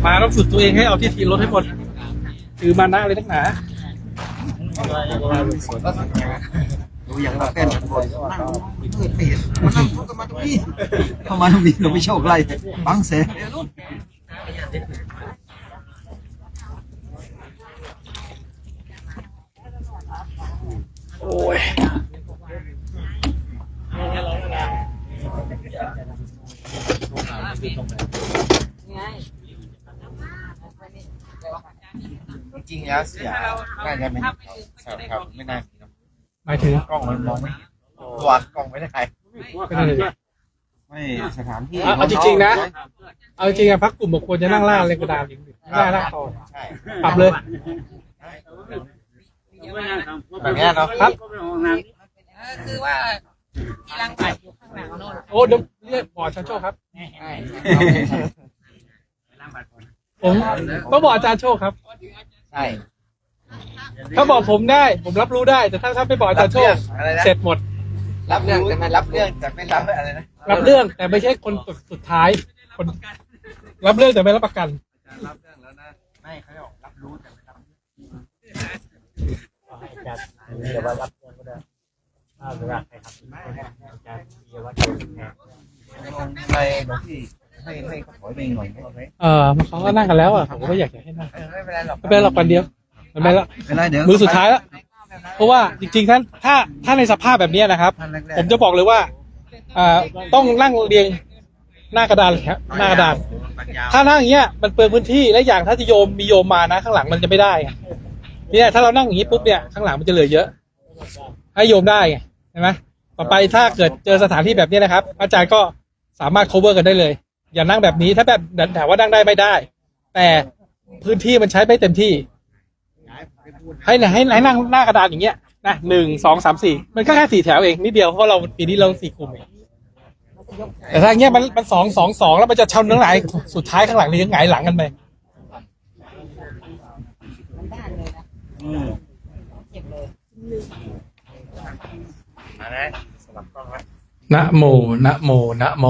มาต้องฝึกตัวเองให้เอาที่ทีรถให้หมดถือมานะเลยนักหนาดูอย่างเราเป็นคนนั่งไม่เปลี่ยนมานั่งทุกกันมาตรงนี้เข้ามาตรงนี้เราไม่โชคไรบังเสียโอ้ยจริงแล้วเสียน่าจะเป็นครับไม่น่าหมายถึงกล้องมันมองไม่ตัวกล้องไม่ได้ใครไม่สถานที่เอาจริงๆนะเอาจริงๆพักกลุ่มบอกควรจะนั่งล่าเลยกระดานลิงล่าต่อปรับเลยแบบนี้เนาะครับคือว่าที่ร่างกายอยู่ข้างหลังโน่นโอ้เดี๋ยวเรียกบอร์ดชันโชคครับผมต้องบอกอาจารย์โชคครับใช่ถ้าบอกผมได้ผมรับรู้ได้แต่ถ้าไม่บอกอาจารย์โชคเสร็จหมดรับเรื่องแต่ไม่รับเรื่องแต่ไม่รับอะไรนะรับเรื่องแต่ไม่ใช่คนสุดท้ายคนรับเรื่องแต่ไม่รับประกันรับเรื่องแล้วนะไม่เขาบอกรับรู้แต่ไม่รับเดี๋ยวว่ารับเรื่องก็ได้หรือว่าใครทำการเดี๋ยวว่าจะไปหลวงพี่ให้เขาถอยไปหน่อยไหมเขาก็นั่งกันแล้วผมก็อยากให้นั่งไม่เป็นไรหรอกไม่เป็นหรอกวันเดียวไม่เป็นไรเดี๋ยวมือสุดท้ายแล้วเพราะว่าจริงๆถ้าในสภาพแบบนี้นะครับผมจะบอกเลยว่าต้องนั่งเรียงหน้ากระดานครับหน้ากระดานถ้านั่งอย่างเงี้ยมันเปลืองพื้นที่และอย่างถ้าจะมีโยมมานะข้างหลังมันจะไม่ได้เนี่ยถ้าเรานั่งอย่างนี้ปุ๊บเนี่ยข้างหลังมันจะเหลือเยอะให้โยมได้ไงใช่ไหมต่อไปถ้าเกิดเจอสถานที่แบบนี้นะครับอาจารย์ก็สามารถ cover กันได้เลยอย่านั่งแบบนี้ถ้าแบบถามว่านั่งได้ไม่ได้แต่พื้นที่มันใช้ไม่เต็มที่ให้นั่งหน้ากระดานอย่างเงี้ยนะ1 2 3 4มันก็แค่4แถวเองนิดเดียวเพราะเราปีนี้เรา4กลุ่มเองแต่ถ้าอย่างเงี้ยมัน2 แล้วมันจะชนเนื้อไหนสุดท้ายข้างหลังนี่ยังหงายหลังกันไปนะโมนะโมนะโม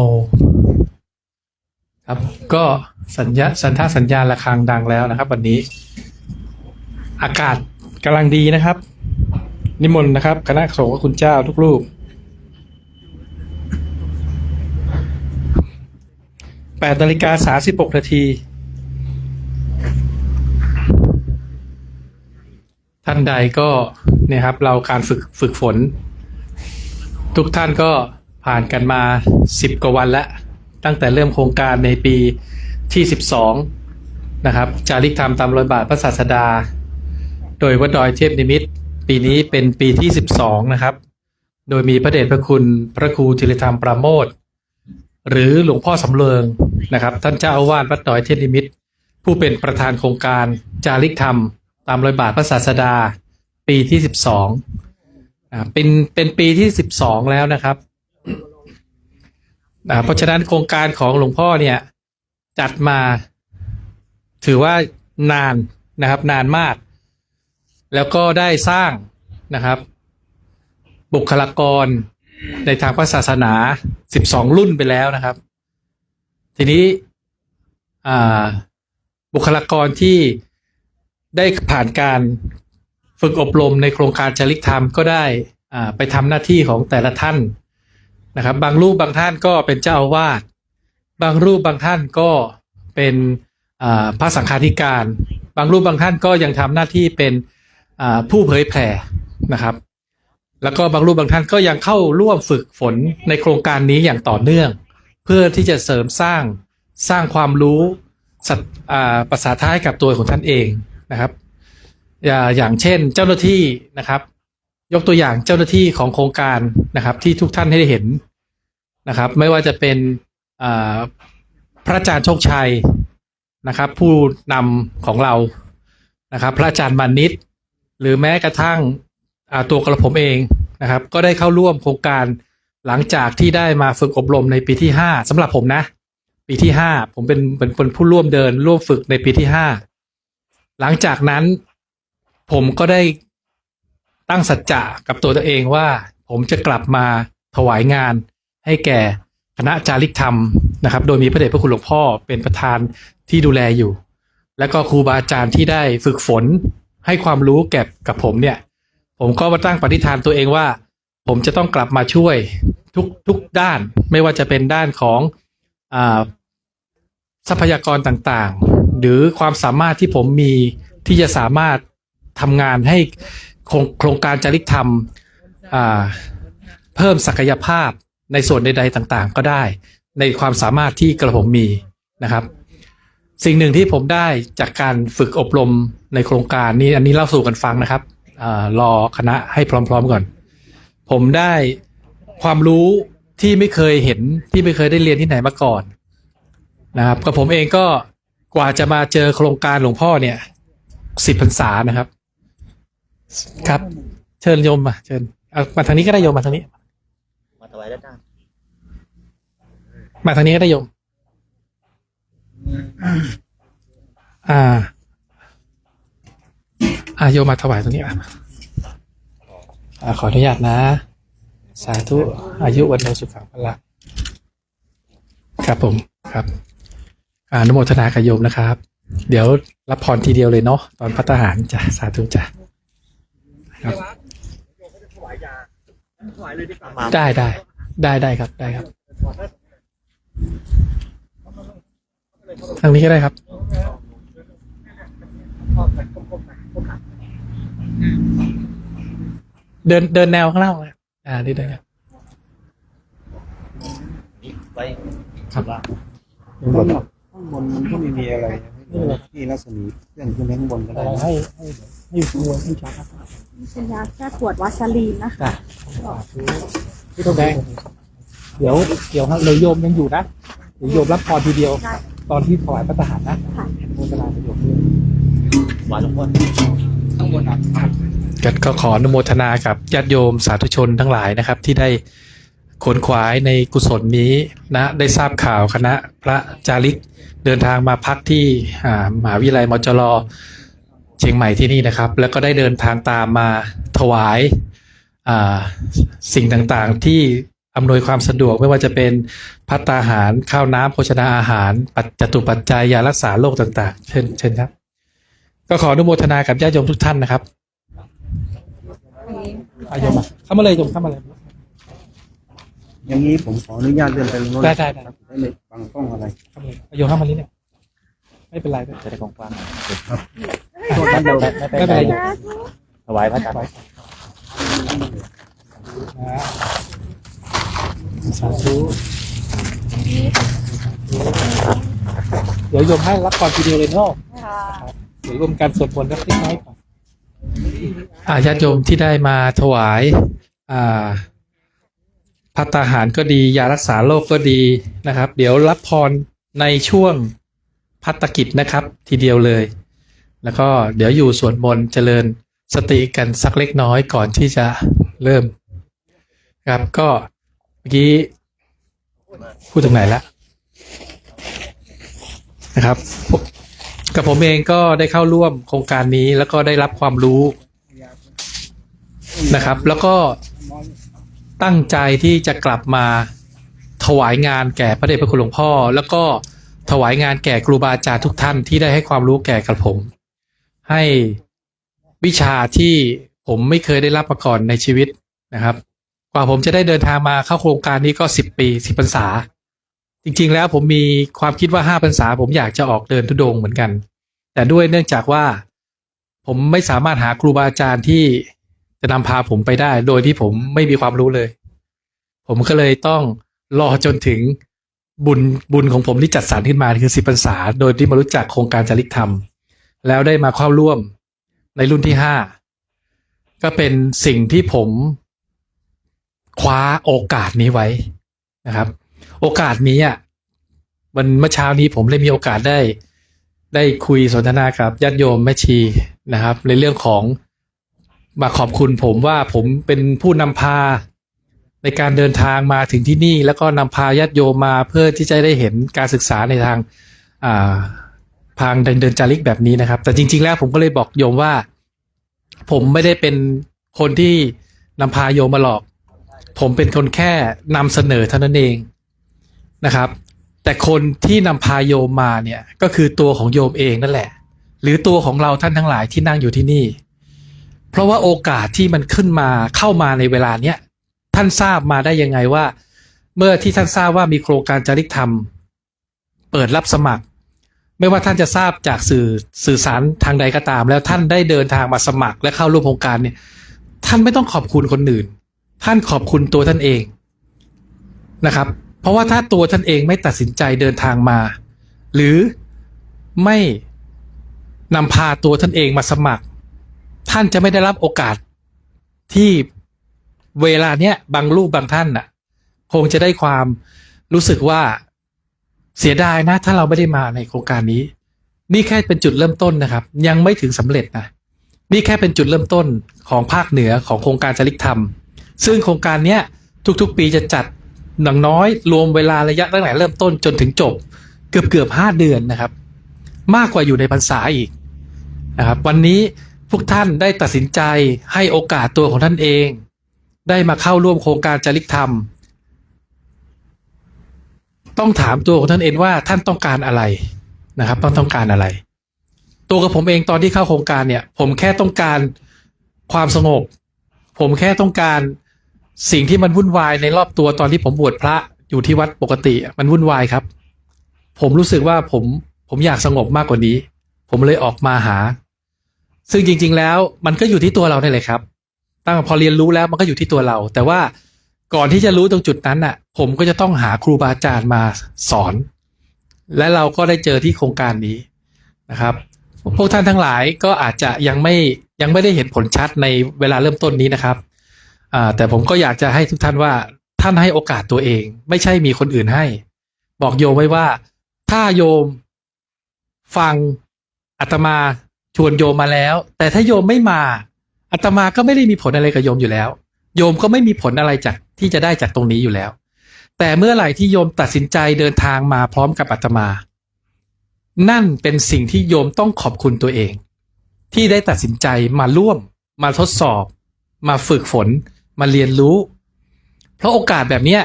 ครับก็สัญญาณระฆังดังแล้วนะครับวันนี้อากาศกำลังดีนะครับนิมนต์นะครับคณะสงฆ์คุณเจ้าทุกรูป8:36 นาทีท่านใดก็เนี่ยครับเราการฝึกฝนทุกท่านก็ผ่านกันมา10 กว่าวันแล้วตั้งแต่เริ่มโครงการในปีที่12นะครับจาริกธรรมตามรอยบาทพระศาสดาโดยวัดดอยเทพนิมิตรปีนี้เป็นปีที่12นะครับโดยมีพระเดชพระคุณพระครูจิรธรรมปราโมทย์หรือหลวงพ่อสำเริงนะครับท่านเจ้าอาวาสวัดดอยเทพนิมิตรผู้เป็นประธานโครงการจาริกธรรมตามรอยบาทพระศาสดาปีที่12เป็นปีที่12แล้วนะครับเพราะฉะนั้นโครงการของหลวงพ่อเนี่ยจัดมาถือว่านานนะครับนานมากแล้วก็ได้สร้างนะครับบุคลากรในทางพระศาสนา12 รุ่นไปแล้วนะครับทีนี้บุคลากรที่ได้ผ่านการฝึกอบรมในโครงการจาริกธรรมก็ได้ไปทำหน้าที่ของแต่ละท่านนะครับบางรูปบางท่านก็เป็นเจ้าอาวาสบางรูปบางท่านก็เป็นพระสังฆาธิการบางรูปบางท่านก็ยังทำหน้าที่เป็นผู้เผยแผ่นะครับแล้วก็บางรูปบางท่านก็ยังเข้าร่วมฝึกฝนในโครงการนี้อย่างต่อเนื่องเพื่อที่จะเสริมสร้างความรู้ภาษาท้ายกับตัวของท่านเองนะครับอย่างเช่นเจ้าหน้าที่นะครับยกตัวอย่างเจ้าหน้าที่ของโครงการนะครับที่ทุกท่านได้เห็นนะครับไม่ว่าจะเป็นพระอาจารย์โชคชัยนะครับผู้นำของเรานะครับพระอาจารย์มานิตหรือแม้กระทั่งตัวกระผมเองนะครับก็ได้เข้าร่วมโครงการหลังจากที่ได้มาฝึกอบรมในปีที่5สำหรับผมนะปีที่5ผมเป็นผู้ร่วมฝึกในปีที่5หลังจากนั้นผมก็ได้ตั้งสัจจะกับตัวเองว่าผมจะกลับมาถวายงานให้แก่คณะจาริกธรรมนะครับโดยมีพระเดชพระคุณหลวงพ่อเป็นประธานที่ดูแลอยู่ แล้วก็ครูบาอาจารย์ที่ได้ฝึกฝนให้ความรู้แก่กับผมเนี่ย ผมก็มาตั้งปณิธานตัวเองว่า ผมจะต้องกลับมาช่วยทุกด้าน ไม่ว่าจะเป็นด้านของทรัพยากรต่างๆ หรือความสามารถที่ผมมีที่จะสามารถทำงานให้โครงการจาริกธรรมเพิ่มศักยภาพในส่วนใดๆต่างๆ ก็ได้ในความสามารถที่กระผมมีนะครับ สิ่งหนึ่งที่ผมได้จากการฝึกอบรมในโครงการนี้อันนี้เล่าสู่กันฟังนะครับรอคณะให้พร้อมๆก่อนผมได้ความรู้ที่ไม่เคยเห็นที่ไม่เคยได้เรียนที่ไหนมาก่อนนะครับกับผมเองก็กว่าจะมาเจอโครงการหลวงพ่อเนี่ย10 พรรษานะครับครับเชิญโยมมาเชิญเอามาทางนี้ก็ได้โยมมาทางนี้ มาถวายด้านหน้า มาทางนี้ก็ได้โยมโยมมาถวายตรงนี้ขออนุญาตนะสาธุอายุวันโนสุขังพละครับผมครับอนุโมทนากับโยมนะครับ เดี๋ยวรับพรทีเดียวเลยเนาะตอนพัฒหารจ้ะสาธุจ้ะครับได้ครับได้ครับทางนี้ก็ได้ครับเดินแนวข้างล่างเลยนี่ได้ครับ ไว้ ครับ ข้างบนมันก็ไม่มีอะไรที่รัศมีเครื่องขึ้นข้างบนก็ได้ ให้ครัวให้ชักครับ เป็นยาแก้ปวดวาสลีนนะคะ จ้ะพี่ต้องแดงเดี๋ยวเลยโยมยังอยู่นะเดี๋ยวโยมรับพรทีเดียว ตอนที่ถวายพระทหารนะโมทนาประโยชน์ด้วย หวานหลวงพ่อ ข้างบนครับ ก็ขออนุโมทนากับญาติโยมสาธุชนทั้งหลายนะครับ ที่ได้ขนขวายในกุศลนี้นะได้ทราบข่าวคณะพระจาริกเดินทางมาพักที่มหาวิทยาลัยมจรเชียงใหม่ที่นี่นะครับ แล้วก็ได้เดินทางตามมาถวายสิ่งต่างๆที่อำนวยความสะดวกไม่ว่าจะเป็นภัตตาหารข้าวน้ำโภชนาอาหารจตุปัจจัยยารักษาโรคต่างๆเช่นครับก็ขออนุโมทนากับญาติโยมทุกท่านนะครับโยมเข้ามาเลยโยมเข้ามาเลย อย่างนี้ผมขออนุญาตเดินไปตรงโน้น ได้ ได้เลยฟังกล้องอะไร เข้ามาเลยโยมเข้ามานี้เนี่ยไม่เป็นไร จะได้กว้าง โทษท่านเดียว ไม่เป็นไร ถวายพระอาจารย์ สาธุเดี๋ยวโยมให้รับก่อนทีเดียวเลยเนาะเดี๋ยวรวมการสวดมนต์สักเล็กน้อยก่อนญาติโยมที่ได้มาถวายภัตตาหารก็ดียารักษาโรคก็ดีนะครับ เดี๋ยวรับพรในช่วงภัตตกิจนะครับ ทีเดียวเลย แล้วก็เดี๋ยวอยู่สวดมนต์เจริญสติกันสักเล็กน้อยก่อนที่จะเริ่มครับก็เมื่อกี้พูดถึงไหนแล้วนะครับกับผมเองก็ได้เข้าร่วมโครงการนี้แล้วก็ได้รับความรู้นะครับ แล้วก็ตั้งใจที่จะกลับมาถวายงานแก่พระเดชพระคุณหลวงพ่อแล้วก็ถวายงานแก่ครูบาอาจารย์ทุกท่านที่ได้ให้ความรู้แก่กับผมให้วิชาที่ผมไม่เคยได้รับมาก่อนในชีวิตนะครับกว่าผมจะได้เดินทางมาเข้าโครงการนี้ก็10 ปี10 พรรษาจริงๆแล้วผมมีความคิดว่า5 พรรษาผมอยากจะออกเดินธุดงค์เหมือนกันแต่ด้วยเนื่องจากว่าผมไม่สามารถหาครูบาอาจารย์ที่จะนำพาผมไปได้โดยที่ผมไม่มีความรู้เลยผมก็เลยต้องรอจนถึงบุญของผมที่จัดสรรขึ้นมาคือ10 พรรษาโดยที่มารู้จักโครงการจาริกธรรมแล้วได้มาเข้าร่วมในรุ่นที่5ก็เป็นสิ่งที่ผมคว้าโอกาสนี้ไว้นะครับโอกาสนี้เมื่อเช้านี้ผมได้มีโอกาสได้คุยสนทนากับญาติโยมแม่ชีนะครับในเรื่องของมาขอบคุณผมว่าผมเป็นผู้นำพาในการเดินทางมาถึงที่นี่แล้วก็นำพาญาติโยมมาเพื่อที่จะได้เห็นการศึกษาในทางเดินจาริกแบบนี้นะครับแต่จริงๆแล้วผมก็เลยบอกโยมว่าผมไม่ได้เป็นคนที่นำพาโยมมาหรอกผมเป็นคนแค่นำเสนอเท่านั้นเองนะครับแต่คนที่นำพาโยมมาเนี่ยก็คือตัวของโยมเองนั่นแหละ หรือตัวของเราท่านทั้งหลายที่นั่งอยู่ที่นี่ เพราะว่าโอกาสที่มันขึ้นมาเข้ามาในเวลาเนี้ยท่านทราบมาได้ยังไงว่า เมื่อที่ท่านทราบว่ามีโครงการจาริกธรรมเปิดรับสมัคร ไม่ว่าท่านจะทราบจากสื่อสารทางใดก็ตาม แล้วท่านได้เดินทางมาสมัครและเข้าร่วมโครงการเนี่ยท่านไม่ต้องขอบคุณคนอื่น ท่านขอบคุณตัวท่านเองนะครับ เพราะว่าถ้าตัวท่านเองไม่ตัดสินใจเดินทางมา หรือไม่นำพาตัวท่านเองมาสมัคร ท่านจะไม่ได้รับโอกาสที่เวลาเนี้ยบางรูปบางท่านน่ะคงจะได้ความรู้สึกว่าเสียดายนะถ้าเราไม่ได้มาในโครงการนี้นี่แค่เป็นจุดเริ่มต้นนะครับยังไม่ถึงสำเร็จนะนี่แค่เป็นจุดเริ่มต้นของภาคเหนือของโครงการจริกธรรมซึ่งโครงการเนี้ยทุกๆปีจะจัดอย่างน้อยรวมเวลาระยะตั้งแต่เริ่มต้นจนถึงจบเกือบ5 เดือนนะครับมากกว่าอยู่ในพรรษาอีกนะครับวันนี้พวกท่านได้ตัดสินใจให้โอกาสตัวของท่านเองได้มาเข้าร่วมโครงการจริกธรรมต้องถามตัวของท่านเองว่าท่านต้องการอะไรนะครับต้องการอะไรตัวกับผมเองตอนที่เข้าโครงการเนี่ยผมแค่ต้องการความสงบผมแค่ต้องการสิ่งที่มันวุ่นวายในรอบตัวตอนที่ผมบวชพระอยู่ที่วัดปกติมันวุ่นวายครับผมรู้สึกว่าผมอยากสงบมากกว่านี้ผมเลยออกมาหาซึ่งจริงๆแล้วมันก็อยู่ที่ตัวเราเนี่ยแหละครับตั้งพอเรียนรู้แล้วมันก็อยู่ที่ตัวเราแต่ว่าก่อนที่จะรู้ตรงจุดนั้นน่ะผมก็จะต้องหาครูบาอาจารย์มาสอนและเราก็ได้เจอที่โครงการนี้นะครับพวกท่านทั้งหลายก็อาจจะยังไม่ได้เห็นผลชัดในเวลาเริ่มต้นนี้นะครับแต่ผมก็อยากจะให้ทุกท่านว่าท่านให้โอกาสตัวเองไม่ใช่มีคนอื่นให้บอกโยมไว้ว่าถ้าโยมฟังอาตมาชวนโยมมาแล้วแต่ถ้าโยมไม่มาอาตมาก็ไม่ได้มีผลอะไรกับโยมอยู่แล้วโยมก็ไม่มีผลอะไรจากที่จะได้จากตรงนี้อยู่แล้วแต่เมื่อไหร่ที่โยมตัดสินใจเดินทางมาพร้อมกับอาตมานั่นเป็นสิ่งที่โยมต้องขอบคุณตัวเองที่ได้ตัดสินใจมาร่วมมาทดสอบมาฝึกฝนมาเรียนรู้เพราะโอกาสแบบเนี้ย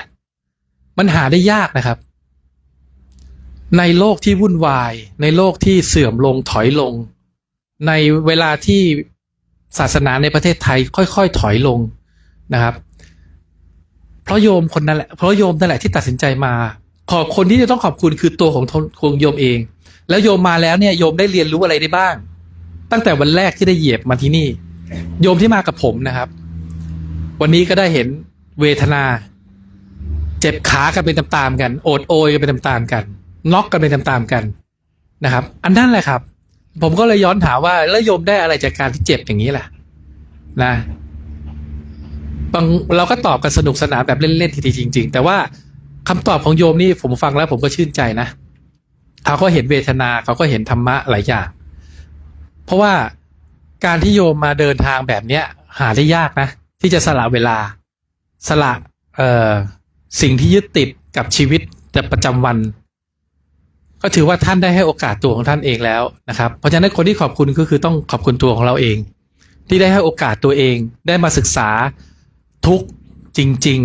มันหาได้ยากนะครับในโลกที่วุ่นวายในโลกที่เสื่อมลงถอยลงในเวลาที่ศาสนาในประเทศไทยค่อยๆถอยลงนะครับเพราะโยมคนนั้นแหละเพราะโยมนั่นแหละที่ตัดสินใจมาคนที่จะต้องขอบคุณคือตัวของโยมเองแล้วโยมมาแล้วเนี่ยโยมได้เรียนรู้อะไรได้บ้างตั้งแต่วันแรกที่ได้เหยียบมาที่นี่โยมที่มากับผมนะครับวันนี้ก็ได้เห็นเวทนาเจ็บขากันเป็นตามๆกันโอดโอยกันเป็นตามๆกันน็อกกันเป็นตามๆกันนะครับอันนั้นแหละครับผมก็เลยย้อนถามว่าแล้วโยมได้อะไรจากการที่เจ็บอย่างนี้แหละนะเราก็ตอบกันสนุกสนานแบบเล่นๆทีๆจริงๆแต่ว่าคำตอบของโยมนี่ผมฟังแล้วผมก็ชื่นใจนะเขาก็เห็นเวทนาเขาก็เห็นธรรมะหลายอย่างเพราะว่าการที่โยมมาเดินทางแบบเนี้ยหาได้ยากนะที่จะสละเวลาสละสิ่งที่ยึดติดกับชีวิตประจำวันก็ถือว่าท่านได้ให้โอกาสตัวของท่านเองแล้วนะครับเพราะฉะนั้นคนที่ขอบคุณก็คือต้องขอบคุณตัวของเราเองที่ได้ให้โอกาสตัวเองได้มาศึกษาทุกข์จริง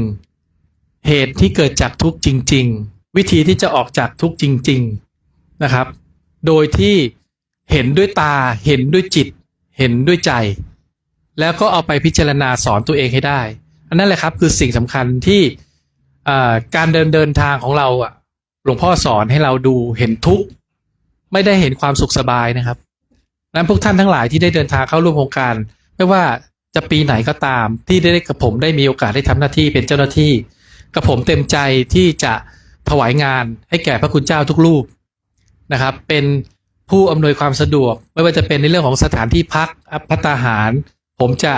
ๆเหตุที่เกิดจากทุกข์จริงๆวิธีที่จะออกจากทุกข์จริงๆนะครับโดยที่เห็นด้วยตาเห็นด้วยจิตเห็นด้วยใจแล้วก็เอาไปพิจารณาสอนตัวเองให้ได้อันนั้นแหละครับคือสิ่งสำคัญที่การเดินทางของเราหลวงพ่อสอนให้เราดูเห็นทุกข์ไม่ได้เห็นความสุขสบายนะครับนั้นพวกท่านทั้งหลายที่ได้เดินทางเข้าร่วมโครงการไม่ว่าจะปีไหนก็ตามที่ได้กับผมได้มีโอกาสได้ทำหน้าที่เป็นเจ้าหน้าที่กับผมเต็มใจที่จะถวายงานให้แก่พระคุณเจ้าทุกรูปนะครับเป็นผู้อำนวยความสะดวกไม่ว่าจะเป็นในเรื่องของสถานที่พักภัตตาหารผมจะ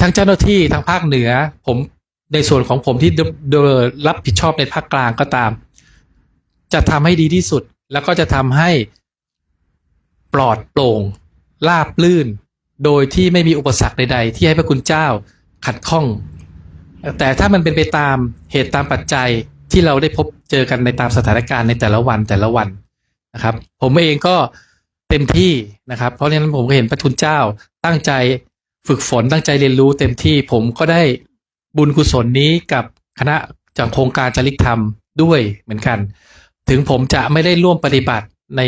ทั้งเจ้าหน้าที่ทางภาคเหนือผมในส่วนของผมที่รับผิดชอบในภาคกลางก็ตามจะทำให้ดีที่สุดแล้วก็จะทำให้ปลอดโปร่งราบลื่นโดยที่ไม่มีอุปสรรคใดๆที่ให้พระคุณเจ้าขัดข้องแต่ถ้ามันเป็นไปตามเหตุตามปัจจัยที่เราได้พบเจอกันในตามสถานการณ์ในแต่ละวันนะครับผมเองก็เต็มที่นะครับเพราะฉะนั้นผมก็เห็นพระคุณเจ้าตั้งใจฝึกฝนตั้งใจเรียนรู้เต็มที่ผมก็ได้บุญกุศลนี้กับคณะจากโครงการจริกธรรมด้วยเหมือนกันถึงผมจะไม่ได้ร่วมปฏิบัติใน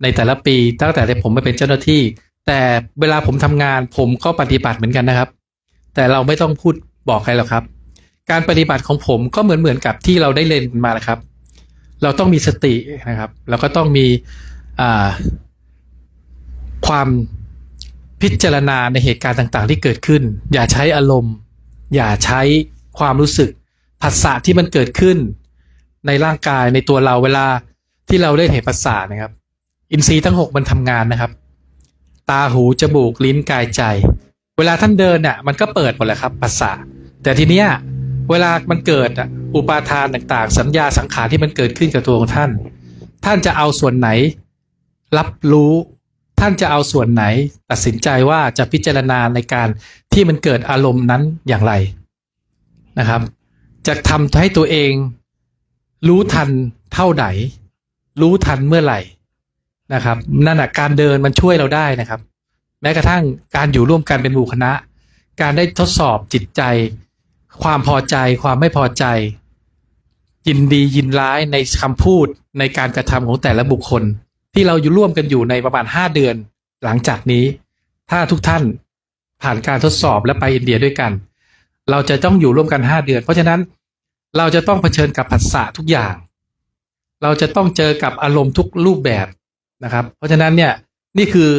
ในแต่ละปีตั้งแต่ที่ผมมาเป็นเจ้าหน้าที่ แต่เวลาผมทำงานผมก็ปฏิบัติเหมือนกันนะครับ แต่เราไม่ต้องพูดบอกใครหรอกครับ การปฏิบัติของผมก็เหมือนกับที่เราได้เรียนมาแหละครับ เราต้องมีสตินะครับแล้วก็ต้องมีความพิจารณาในเหตุการณ์ต่างๆที่เกิดขึ้นอย่าใช้อารมณ์อย่าใช้ความรู้สึกผัสสะที่มันเกิดขึ้นในร่างกายในตัวเราเวลาที่เราได้เห็นผัสสะนะครับอินทรีย์ทั้ง6มันทำงานนะครับตาหูจมูกลิ้นกายใจเวลาท่านเดินเนี่ยมันก็เปิดหมดแหละครับผัสสะแต่ทีเนี้ยเวลามันเกิดอุปาทานต่างๆสัญญาสังขารที่มันเกิดขึ้นกับตัวของท่านท่านจะเอาส่วนไหนรับรู้ท่านจะเอาส่วนไหนตัดสินใจว่าจะพิจารณาในการที่มันเกิดอารมณ์นั้นอย่างไรนะครับจะทำให้ตัวเองรู้ทันเท่าไหนรู้ทันเมื่อไหร่นะครับนั่นการเดินมันช่วยเราได้นะครับแม้กระทั่งการอยู่ร่วมกันเป็นหมู่คณะการได้ทดสอบจิตใจความพอใจความไม่พอใจยินดียินร้ายในคำพูดในการกระทำของแต่ละบุคคลที่เราอยู่ร่วมกันอยู่ในประมาณ5 เดือนหลังจากนี้ถ้าทุกท่านผ่านการทดสอบและไปอินเดียด้วยกันเราจะต้องอยู่ร่วมกัน5 เดือนเพราะฉะนั้นเราจะต้องเผชิญกับผัสสะทุกอย่างเราจะต้องเจอกับอารมณ์ทุกรูปแบบนะครับเพราะฉะนั้นเนี่ยนี่คือ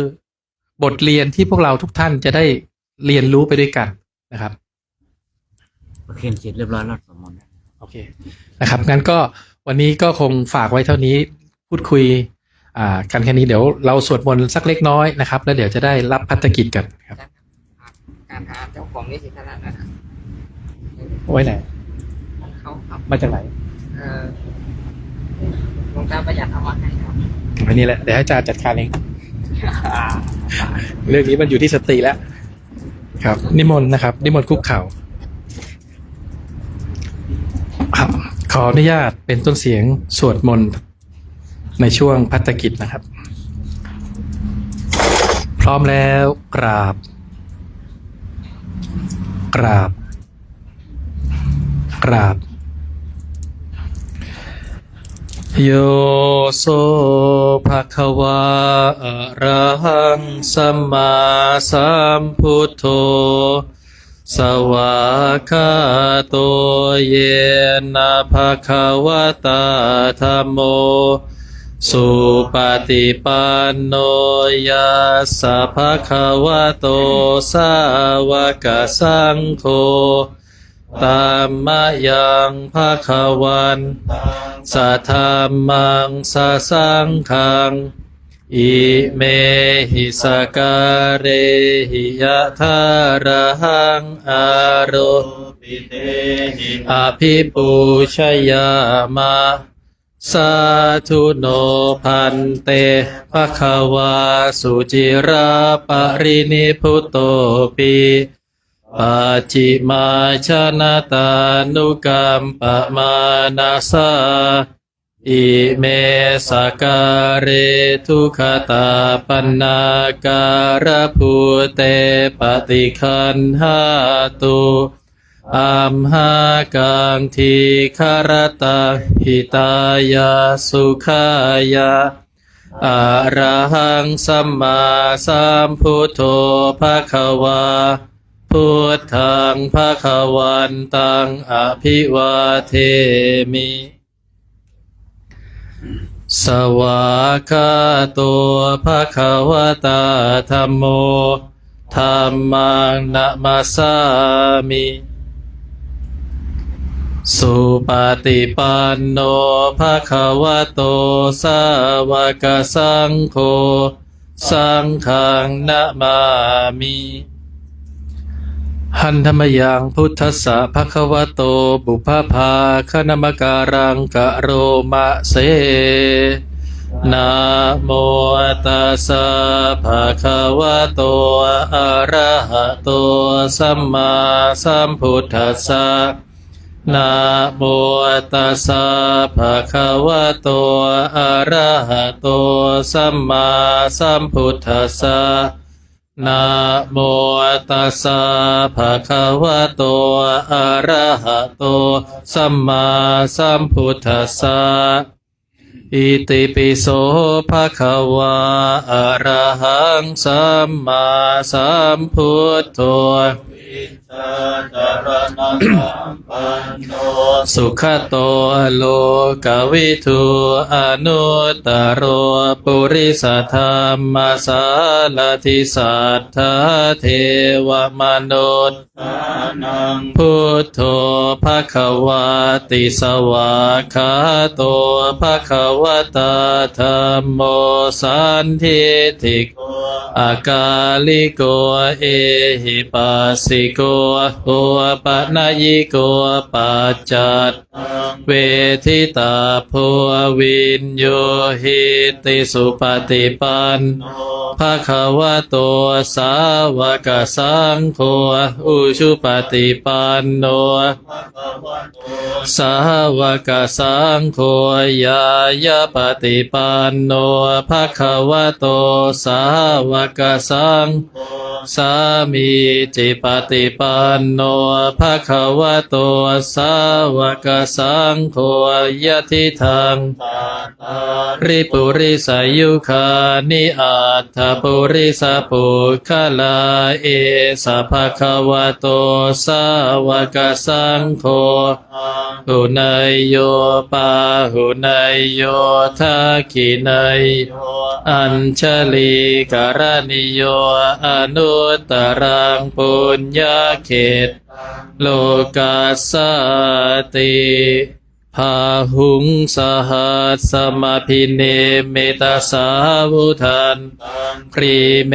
บทเรียนที่พวกเราทุกท่านจะได้เรียนรู้ไปด้วยกันนะครับโอเคเสร็จเรียบร้อยแล้วสมมติโอเคนะครับงั้นก็วันนี้ก็คงฝากไว้เท่านี้พูดคุยกันแค่นี้เดี๋ยวเราสวดมนต์สักเล็กน้อยนะครับแล้วเดี๋ยวจะได้รับภารกิจกันครับการหาเจ้าของนี่สิขนาดนั้น ไว้ไหนเขาครับ มาจากไหนหลวงตาประหยัดเอามาให้ครับอันนี้แหละเดี๋ยวให้อาจารย์จัดการเองเรื่องนี้มันอยู่ที่สติแล้วครับนิมนต์นะครับนิมนต์คุกเข่าครับขออนุญาตเป็นต้นเสียงสวดมนต์ในช่วงภัตตกิจนะครับพร้อมแล้วกราบกราบกราบโยโสภะคะวะอะระหังสัมมาสัมพุทโธสวากขาโตเยนะภะคะวะตาธัมโมสุปฏิปันโนยัสสะภะคะวะโตสาวกสังโฆธัมมยังภะคะวันสัทธัมมังสัสสังฆังอิเมหิสการเรหิยะทาระหังอาโรปิเตหิอภิปูชยามะสาธุโนพันเตภะคะวาสุจิราปรินิพุตโตปิปัจจิมาชนะตานุกัมปะมานาสาอิเมสการเรทุขตาปันนาการะภูเตปฏิคันหาตุอัมหากังทีคารตาหิตายาสุขายาอะระหังสัมมาสัมพุทโธภะคะวาพุทธังภะคะวันตังอภิวาเทมิสวากขาโตภะคะวะตาธัมโมธัมมังนะมัสสามิสุปฏิปันโนภะคะวะโตสาวกสังโฆสังฆังนะมามิหันธรรมยังพุทธัสสะภะคะวะโตบุพพาคณมการังกะโรมะเสนะโมตัสสะภะคะวะโตอะระหะโตสัมมาสัมพุทธัสสะนะโมตัสสะภะคะวะโตอะระหะโตสัมมาสัมพุทธัสสะนะโมตัสสะภะคะวะโตอะระหะโตสัมมาสัมพุทธัสสะ อิติปิโสภะคะวาอะระหังสัมมาสัมพุทโธสุขโตโลกวิทูอนุตตโรปุริสธรรมสารทิสัทธาเทวมนุษย์พุทโธภะคะวาติสวากขาโตภะคะวตาธัมโมสันทิติโกอากาลิโกเอหิปัสสิโกโอปะนะยิโกปัจจัตเวทิตาโพวินโยหิติสุปฏิปันโนภะคะวะโตสาวกสังโฆอุชุปฏิปันโนสาวกสังโฆยายาปฏิปันโนภะคะวะโตสาวกสังโฆสามีจิปฏิปันโนภะคะวะโตสาวกสังโฆยะทิทังริปุริสายุคานิอัตถปุริสปุคลาเอสะภะคะวะโตสาวกสังโฆหุนยโยปาหุนยโยทักขินยโยอัญชลีกรณิโยอนุตตรังปุญญาเขตโลกัสสติพาหุงสหัสสมพิเนเมตสาวุทันครีเม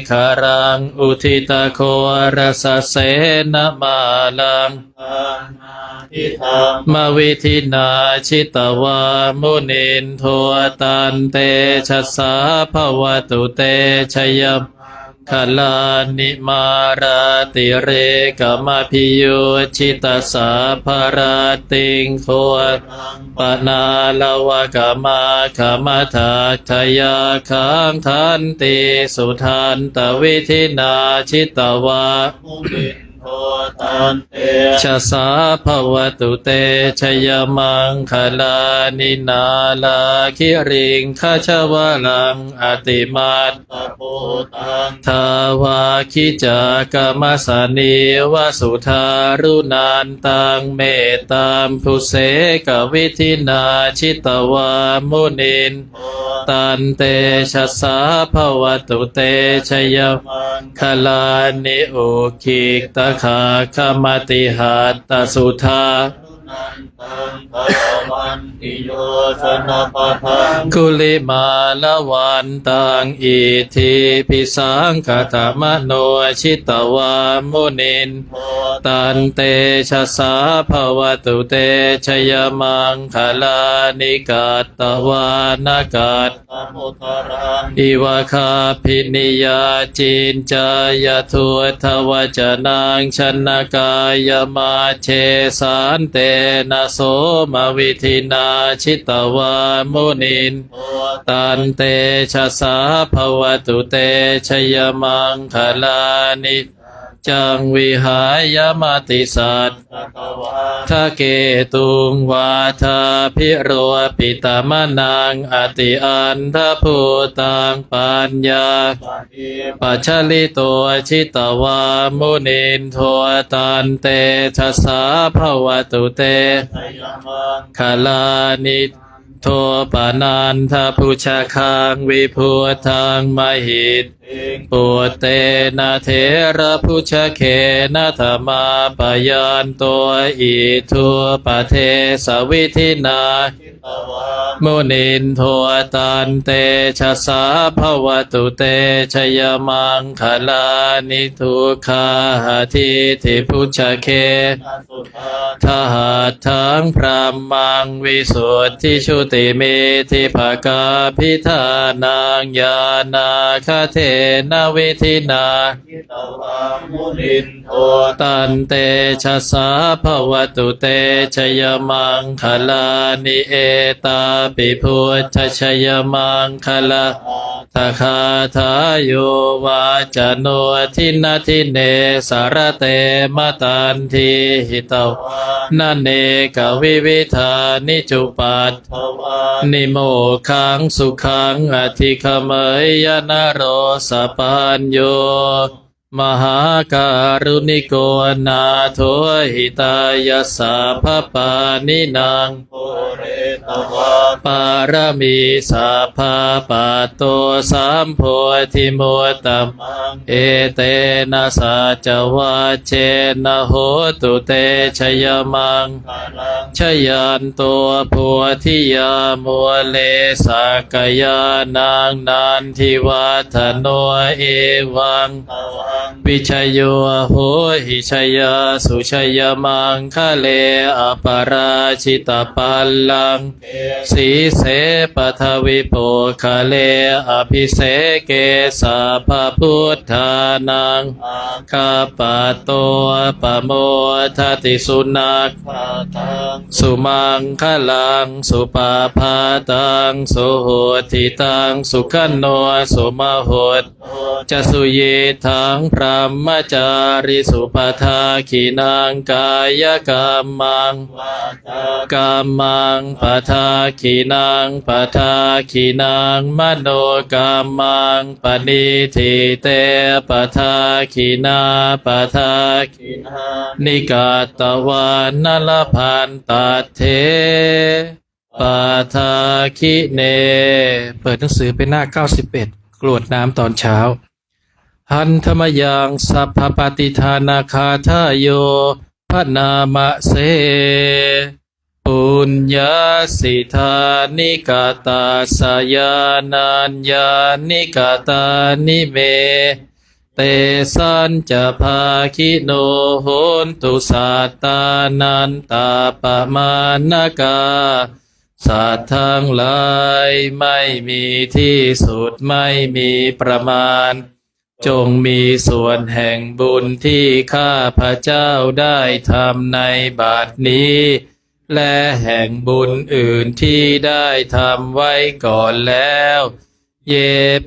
ขรังอุทิตโครสเสนมาลังมวิธินาชิตวามุนินโทตันเตชัสสาภวตุเตชยมคลานิมาราติเรกมพิโยชิตสาภราติงโคปนาลวกมาขมทาทยาขังทันติสุทันตวิธินาชิตวาชะสาภวตุเตชยมังคลานินาลาคิริงคชวลังอติมาตทาวาคิจากรรมสนิวสุธารุนันตังเมตตามภุเสกวิธินาชิตวามุนินตันเตชะสาภวตุเตชยมังคลานิอุคิกตขาคมติหัตตสุธากุลิมาลวันตังอิทิปิสังคตมโนชิตวามุนินตันเตชะสาภวตุเตชยมังคลานิกัตตวานกัตอิวะคาภินิยาจินจายทุทวจนังชนกายมาเชสานเตนะโสมวิธินาชิตวามุนินตันเตชะสาภวตุเตชยมังคลานิจังวิหายมติสัตทะเกตุงวาทาพิโรปิตามนังอติอันทภูตังปัญญาปัจฉลิโตชิตวามุนินโทตันเตชะสาภวตุเตคลานิโทปานันทพุชาคังวิพุทังมหิตปุตเตนะเถระพุชเขนะธรรมาปยานตัวอิทุปเทสวิธินามุนินโทตันเตชะสาภวตุเตชยมังคลานิทุกขาทิทิพุชเขทหัตถังพระมังวิสุทธิชุติเมธิภกาพิธานังญาณาคเทนะวิธินาตันเตชะสาภวตุเตชยมังคลานิเอตาปิพุทธชยมังคลา ทคาทายโยวาจโนทินาทิเนสารเตมตันทีหิตวนาเนกวิวิธานิจุปัตถวานิโมขังสุขังอธิคเมยยนโรสปัญโยมหาการุณิโกนาโทหิตายสสะพะปานินางปุเรตวะปารมีสัพพะปัตโตสัมโพธิมุตตมังเอเตนะสัจวัชเชนะโหตุเตชยมังชยันตัวโพธิยามัวเลสักยานางนันทิวัฒโนเอวังวิชโยโหหิชยาสุชยมังคะเลอปราชิตปัลลังสีเสปทวิโปคะเลอภิเสเกสะพะพุทธานังคาปะโตปะโมทติสุนักสุมังคะลังสุปาพาตังสุโหติตังสุขันโนสุมโหตจะสุเยทังพระมจาริสุปทาขีนางกายกรรมังกรรมังปทาขีนางปทาขีนางมโนกรรมังปณิทิเตปทาขีนาปทาขีนานิกาตวานนลพันตัดเทปทาคิเนเปิดหนังสือเป็นหน้า91กรวดน้ำตอนเช้าหันธรรมยังสัพพปฏิทานาคาทายโยพระนามเสปุญญาสิทานิกาตาสยานัญญานิกาตานิเมเตสันจะภาคิโนโหนตุสัตตานันตาปะมานกาสัตว์ทั้งหลายไม่มีที่สุดไม่มีประมาณจงมีส่วนแห่งบุญที่ข้าพระเจ้าได้ทำในบัดนี้และแห่งบุญอื่นที่ได้ทำไว้ก่อนแล้วเย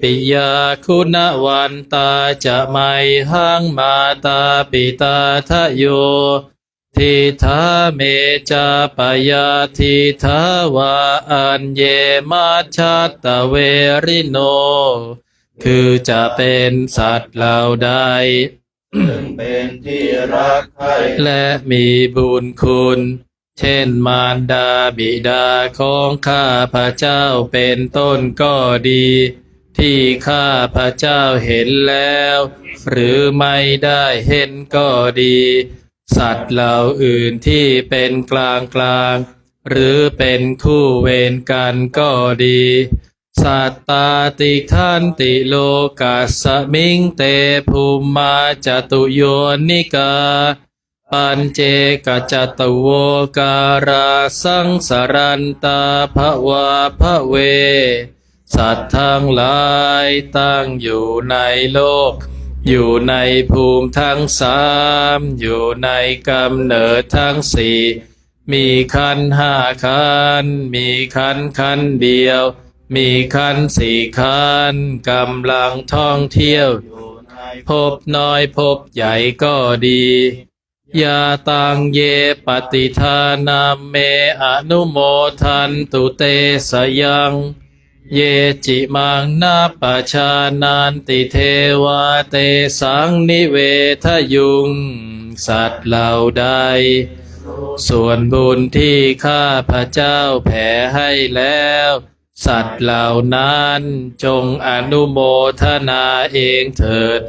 ปิยาคุณวันตาจะไม่หังมาตาปิตาทะโยทิทาเมจาปยาทิทาวาอันเยมัชฌัตตะเวริโนคือจะเป็นสัตว์เหล่าใดซึ่งเป็นที่รักใคร่และมีบุญคุณเช่นมารดาบิดาของข้าพระเจ้าเป็นต้นก็ดีที่ข้าพระเจ้าเห็นแล้วหรือไม่ได้เห็นก็ดีสัตว์เหล่าอื่นที่เป็นกลางหรือเป็นคู่เวรกันก็ดีสัตตาติขันติโลกัสสมิงเตภูมาจตุโยนิกาปัญเจกจตโวการาสังสารันตาภวาภเวสัตว์ทั้งหลายตั้งอยู่ในโลกอยู่ในภูมิทั้งสามอยู่ในกำเนิดทั้งสี่มีขันธ์ห้าขันธ์มีขันธ์เดียวมีขันธ์สี่ขันธ์กำลังท่องเที่ยวภพน้อยภพใหญ่ก็ดียาตังเยปฏิทานาเมอนุโมทันตุเตสยังเยจิมังนาปชานันติเทวาเตสังนิเวทยุงสัตว์เหล่าใดส่วนบุญที่ข้าพระเจ้าแผ่ให้แล้วสัตว์เหล่านั้นจงอนุโมทนาเองเถิด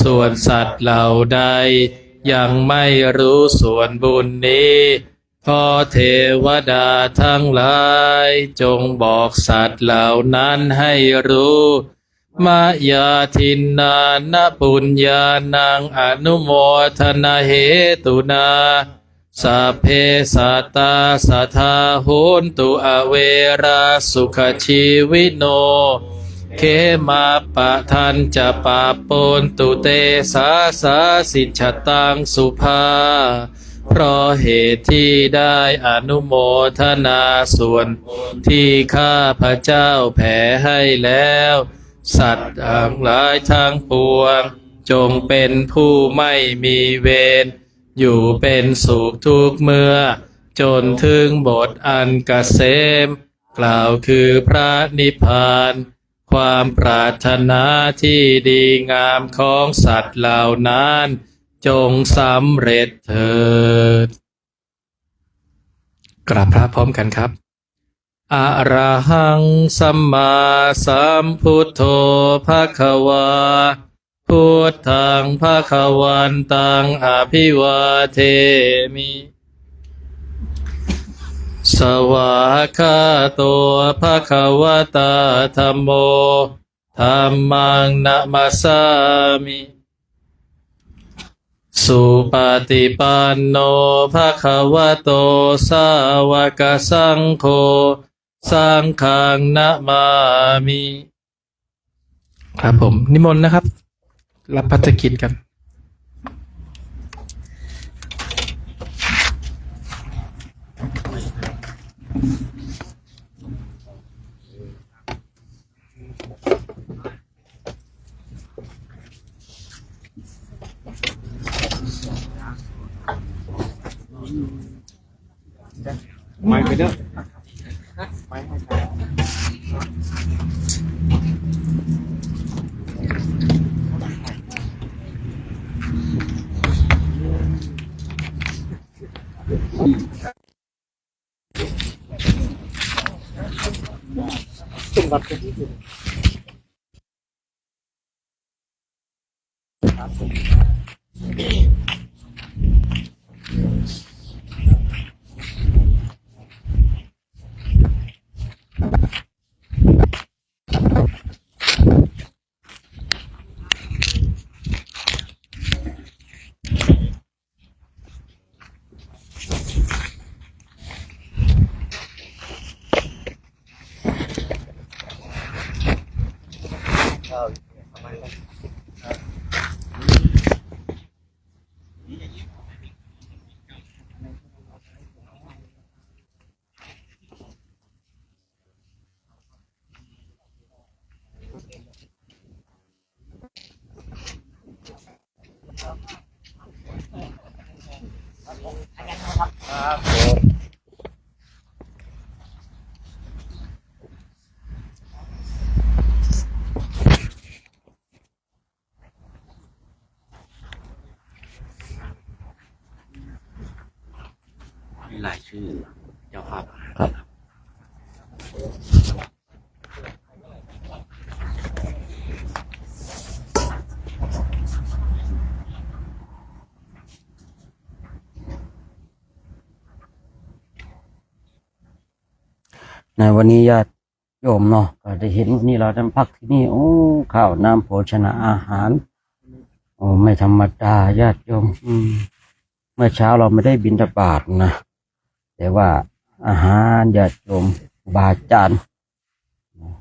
ส่วนสัตว์เหล่าใดยังไม่รู้ส่วนบุญนี้ขอเทวดาทั้งหลายจงบอกสัตว์เหล่านั้นให้รู้มายาทินนานปุญญานังอนุโมทนาเหตุนาสัพเพสัตตาสัทธาโหนตุอเวราสุขชีวิโนเขมาปะทันจะปาปนตุเตสาสาสิจฉตังสุภาเพราะเหตุที่ได้อนุโมทนาส่วนที่ข้าพระเจ้าแผ่ให้แล้ว สัตว์ทั้งหลายทั้งปวงจงเป็นผู้ไม่มีเวรอยู่เป็นสุขทุกเมื่อจนถึงบทอันเกษมกล่าวคือพระนิพพานความปรารถนาที่ดีงามของสัตว์เหล่านั้นจงสำเร็จเถิดกราบพระพร้อมกันครับอะระหังสัมมาสัมพุทโธภควาพุทธังภควันตังอภิวาเทมิสวากขาโตภควตาธัมโมธัมมังนะมัสสามิสุปฏิปันโนภควโตสาวกสังโฆสังฆังนะมามิครับผมนิมนต์นะครับ รับภัตกิจกันไม่ไปเด้อ มีหลายชื่อเจ้าครับ ในวันนี้ญาติโยมเนาะก็ได้เห็นวันนี้เราได้พักที่นี่โอ้ข้าวน้ำโภชนาอาหารโอ้ไม่ธรรมดาญาติโยมเมื่อเช้าเราไม่ได้บิณฑบาตนะแต่ว่าอาหารญาติโยมบาอาจารย์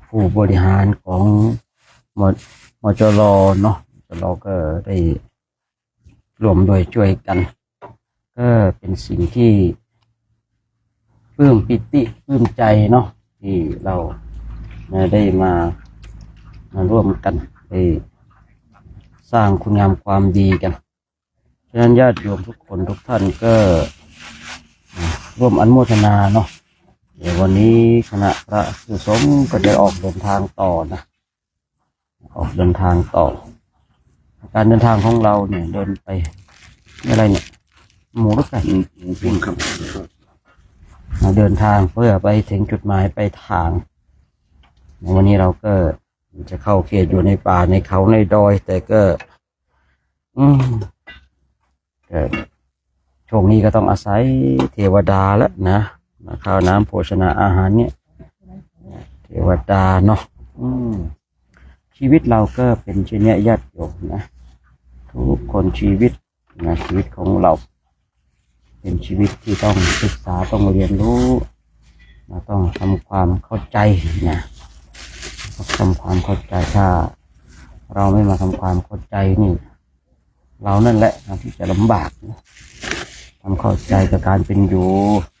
ผู้บริหารของมจรเนาะเราก็ได้รวมด้วยช่วยกันก็เป็นสิ่งที่ปลื้มปิติปลื้มใจเนาะที่เราได้มาร่วมกันได้สร้างคุณงามความดีกันฉะนั้นญาติโยมทุกคนทุกท่านก็ร่วมอนุโมทนาเนาะเดี๋ยววันนี้คณะพระสุสงฆ์ก็จะออกเดินทางต่อนะออกเดินทางต่อการเดินทางของเราเนี่ยเดินไปอะไรเนี่ยหมูรถไก่ครับเดินทางเพื่อไปถึงจุดหมายไปลายทางวันนี้เราก็จะเข้าเขตอยู่ในป่าในเขาในดอยแต่ก็ช่วงนี้ก็ต้องอาศัยเทวดาแล้วนะข้าวน้ำโภชนาอาหารเนี่ยเทวดาเนาะชีวิตเราก็เป็นเช่นนี้ญาติโยมนะทุกคนชีวิตนะชีวิตของเราเป็นชีวิตที่ต้องศึกษาต้องเรียนรู้เราต้องทำความเข้าใจนะทำความเข้าใจถ้าเราไม่มาทำความเข้าใจนี่เรานั่นแหละที่จะลำบากนะทำเข้าใจกับการเป็นอยู่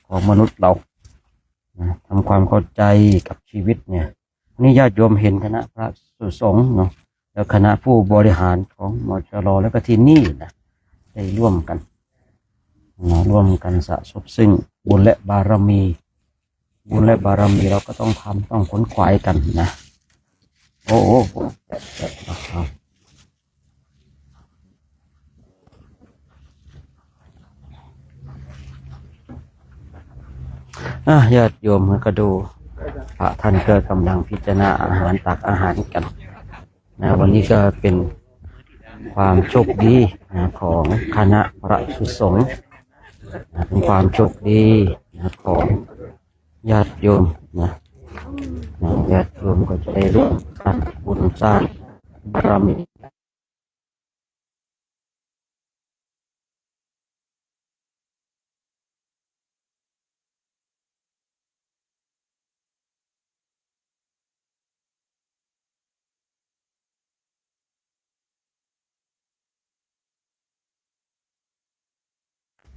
ของมนุษย์เรานะทำความเข้าใจกับชีวิตเนี่ย นี่ญาติโยมเห็นคณะพระสงฆ์เนาะแล้วคณะผู้บริหารของมจรแล้วก็ที่นี่นะได้ร่วมกันร่วมกันสะสมซึ่งบุญและบารมีบุญและบารมีเราก็ต้องทำต้องขนขวายกันนะโอ้โหญาติโยมก็ดูพระท่านก็กำลังพิจารณาอาหารตักอาหารกันนะวันนี้ก็เป็นความโชคดีนะของคณะพระสงฆ์นะเป็นความโชคดีนะของญาติโยมนะญาติโยมก็จะได้ร่วมสร้างบุญสร้างบารมี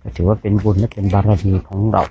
ก็ถือว่าเป็นบุญและเป็นบารมีของเรา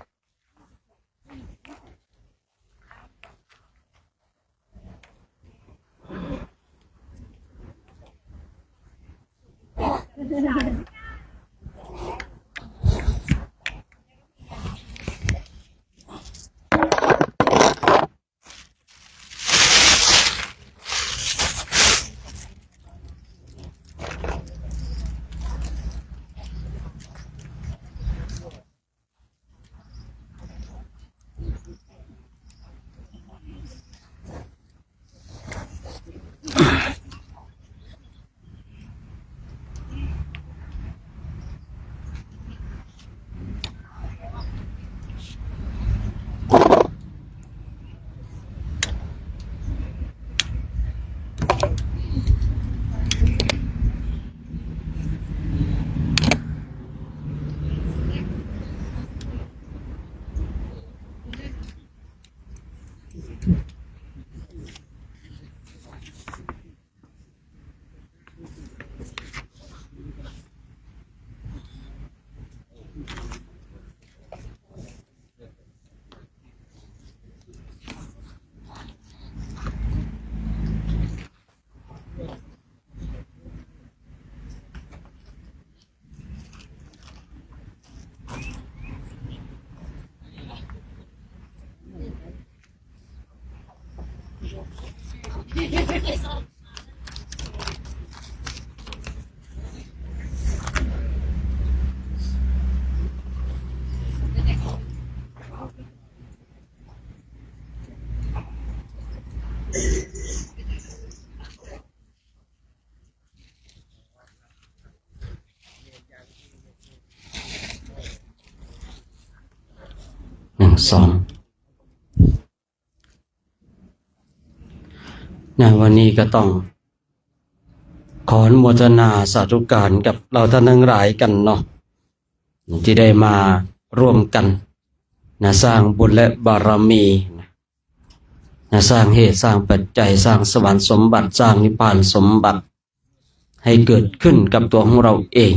1 2วันนี้ก็ต้องขออนุโมทนาสาธุการกับเราท่านทั้งหลายกันเนาะที่ได้มาร่วมกันสร้างบุญและบารมีสร้างเหตุสร้างปัจจัยสร้างสวรรค์สมบัติสร้างนิพพานสมบัติให้เกิดขึ้นกับตัวของเราเอง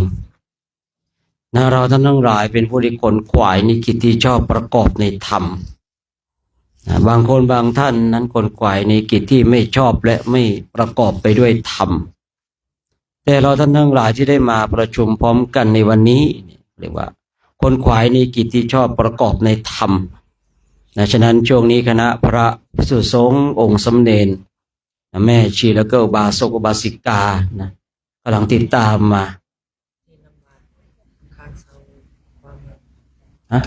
เราท่านทั้งหลายเป็นผู้ที่ขนขวายในกิจที่ชอบประกอบในธรรมบางคนบางท่านนั้นขนขวายในกิจที่ไม่ชอบและไม่ประกอบไปด้วยธรรมแต่เราท่านทั้งหลายที่ได้มาประชุมพร้อมกันในวันนี้เรียกว่าขนขวายในกิจที่ชอบประกอบในธรรมฉะนั้นช่วงนี้คณะพระภิกษุสงฆ์องค์สมเด็จแม่ชีแล้วก็อุบาสกอุบาสิกากำลังติดตามมาฮะ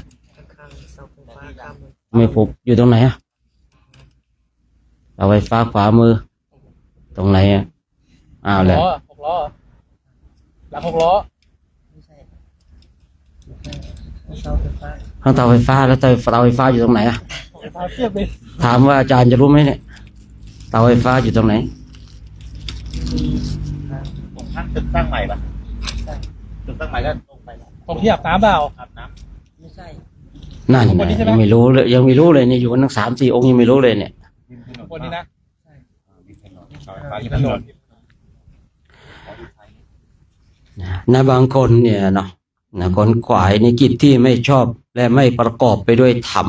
ไม่พบอยู่ตรงไหนอะเสาไฟฟ้าขวามือตรงไหนอะแล้ว6 ล้อหลัง6 ล้อข้างเสาไฟฟ้าแล้วเสาไฟฟ้าอยู่ตรงไหนอะถามว่าอาจารย์จะรู้ไหมเนี่ยเสาไฟฟ้าอยู่ตรงไหนตรงข้างตึกตั้งใหม่ปะตึกตั้งใหม่ก็ตรงไปตรงที่อาบน้ำเปล่าอาบน้ำไม่ใช่นั่นยังไม่รู้เลยยังไม่รู้เลยนี่อยู่กันทั้ง3-4 องค์ยังไม่รู้เลยเนี่ยคนนี้นะบางคนเนี่ยเนาะคนขวายในกิจที่ไม่ชอบและไม่ประกอบไปด้วยธรรม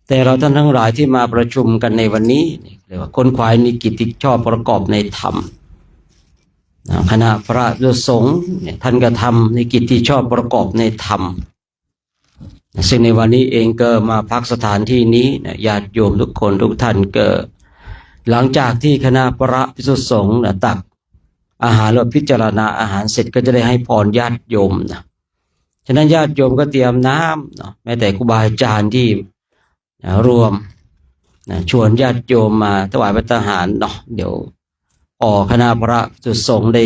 แต่เราท่านทั้งหลายที่มาประชุมกันในวันนี้เรียกว่าคนขวายมีกิจที่ชอบประกอบในธรรมคณะพระสงฆ์ท่านก็ทำในกิจที่ชอบประกอบในธรรมซึ่งในวันนี้เองก็มาพักสถานที่นี้ญาติโยมทุกคนทุกท่านก็หลังจากที่คณะพระภิกษุสงฆ์ตักอาหารและพิจารณาอาหารเสร็จก็จะได้ให้พรญาติโยมนะฉะนั้นญาติโยมก็เตรียมน้ำแม้แต่ครูบาอาจารย์ที่รวมชวนญาติโยมมาถวายพระทหารเนาะเดี๋ยวคณะพระภิกษุสงฆ์ได้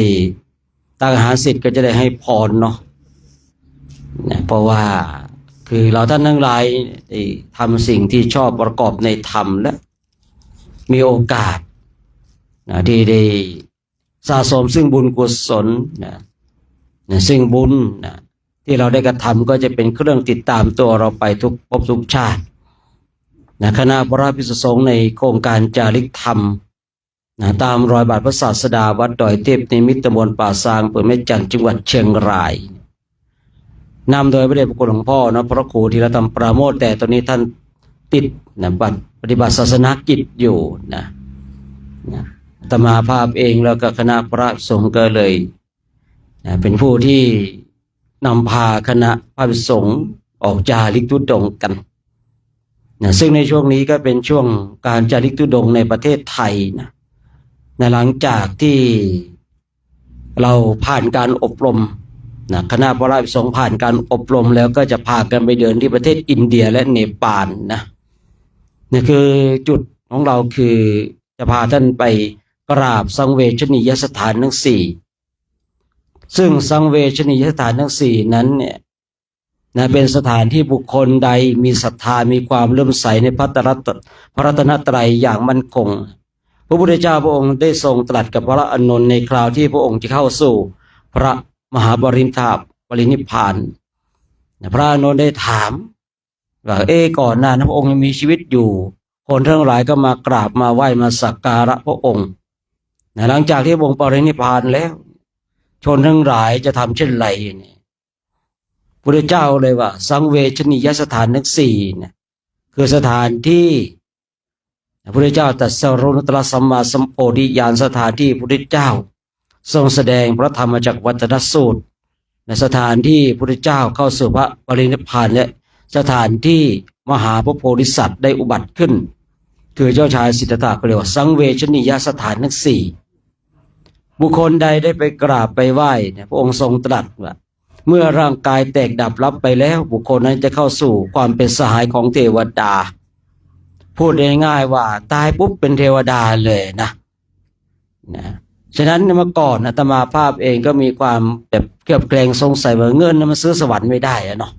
ตักอาหารเสร็จก็จะได้ให้พรเนาะเพราะว่าคือเราท่านทั้งหลายได้ทำสิ่งที่ชอบประกอบในธรรมและมีโอกาสที่ได้สะสมซึ่งบุญกุศลซึ่งบุญที่เราได้กระทำก็จะเป็นเครื่องติดตามตัวเราไปทุกภพทุกชาติคณะพระภิกษุสงฆ์ในโครงการจาริกธรรมตามรอยบาทพระศาสดาวัดดอยเทพนิมิตรตำบลป่าซางอำเภอแม่จันทร์จังหวัดเชียงรายนำโดยพระเดชพระคุณหลวงพ่อพระครูธีรธรรมปราโมทย์แต่ตอนนี้ท่านติดปฏิบัติศาสนกิจอยู่อาตมาภาพเองแล้วก็คณะพระสงฆ์ก็เลยเป็นผู้ที่นำพาคณะพระสงฆ์ออกจาริกธุดงค์กันซึ่งในช่วงนี้ก็เป็นช่วงการจาริกธุดงค์ในประเทศไทยหลังจากที่เราผ่านการอบรมคณะพระภิกษุสงฆ์ผ่านการอบรมแล้วก็จะพากันไปเดินที่ประเทศอินเดียและเนปาลนี่คือจุดของเราคือจะพาท่านไปกราบสังเวชนียสถานทั้งสี่ซึ่งสังเวชนียสถานทั้งสี่นั้นเนี่ยเป็นสถานที่บุคคลใดมีศรัทธามีความเลื่อมใสในพระรัตนตรัยอย่างมั่นคงพระพุทธเจ้าพระองค์ได้ทรงตรัสกับพระอานนท์ในคราวที่พระองค์จะเข้าสู่พระมหาปรินิพพานพระอานนท์ได้ถามว่าก่อนหน้านั้นพระองค์ยังมีชีวิตอยู่คนทั้งหลายก็มากราบมาไหว้มาสักการะพระองค์หลังจากที่พระองค์ปรินิพพานแล้วชนทั้งหลายจะทำเช่นไรเนี่ยพระเจ้าเลยว่าสังเวชนียสถานทั้งสี่เนี่ยคือสถานที่พระเจ้าตรัสรู้ตรัสสัมมาสัมโพธิญาณสถานที่พระเจ้าทรงแสดงพระธรรมจักรวัฏนสูตรในสถานที่พระเจ้าเข้าสู่พระปรินิพพานและสถานที่มหาพระโพธิสัตว์ได้อุบัติขึ้นคือเจ้าชายสิทธัตถะก็เรียกว่าสังเวชนียสถานทั้งสี่บุคคลใดได้ไปกราบไปไหว้พระองค์ทรงตรัสว่าเมื่อร่างกายแตกดับลับไปแล้วบุคคลนั้นจะเข้าสู่ความเป็นสหายของเทวดาพูดง่ายๆว่าตายปุ๊บเป็นเทวดาเลยนะฉะนั้นเมื่อก่อนอาตมาภาพเองก็มีความแบบเกือบเกรงสงสัยว่าเงินมันซื้อสวรรค์ไม่ได้เนาะ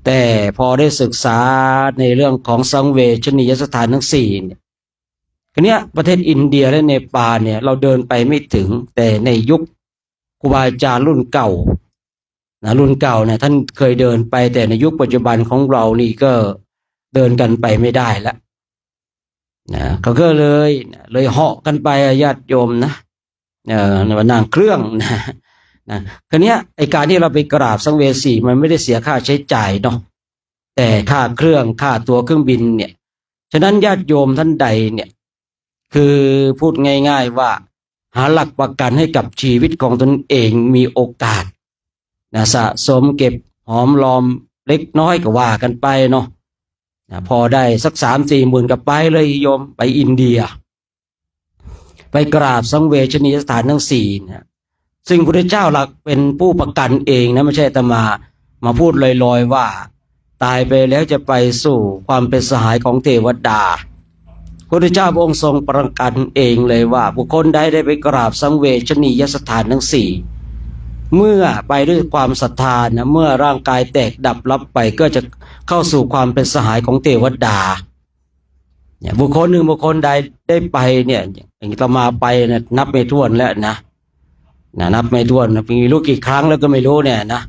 แต่พอได้ศึกษาในเรื่องของสังเวชนียสถานทั้งสี่เนี่ยทีเนี้ยประเทศอินเดียและเนปาลเนี่ยเราเดินไปไม่ถึงแต่ในยุคครูบาอาจารย์รุ่นเก่ารุ่นเก่าเนี่ยท่านเคยเดินไปแต่ในยุคปัจจุบันของเรานี่ก็เดินกันไปไม่ได้แล้วเขาก็เลยเหาะกันไปญาติโยมนะนั่งเครื่องคราวนี้ไอการที่เราไปกราบสังเวสีมันไม่ได้เสียค่าใช้จ่ายเนาะแต่ค่าเครื่องค่าตั๋วเครื่องบินเนี่ยฉะนั้นญาติโยมท่านใดเนี่ยคือพูดง่ายๆว่าหาหลักประกันให้กับชีวิตของตนเองมีโอกาสสะสมเก็บหอมรอมเล็กน้อยก็ว่ากันไปเนาะพอได้สัก 3-4 หมื่นกับไปเลยโยมไปอินเดียไปกราบสังเวชนียสถานทั้งสี่ซึ่งพระพุทธเจ้าหลักเป็นผู้ประกันเองนะไม่ใช่อาตมาพูดลอยๆว่าตายไปแล้วจะไปสู่ความเป็นสหายของเทวดาพระพุทธเจ้าพระองค์ทรงประกันเองเลยว่าบุคคลใดได้ไปกราบสังเวชนียสถานทั้งสี่เมื่อไปด้วยความศรัทธาเมื่อร่างกายแตกดับลับไปก็จะเข้าสู่ความเป็นสหายของเทวดาบุคคลหนึ่งบุคคลใดได้ไปเนี่ยอย่างที่มาไปเนี่ยนับไม่ถ้วนแล้วนะนับไม่ถ้วนมีรู้กี่ครั้งแล้วก็ไม่รู้เนี่ยนะ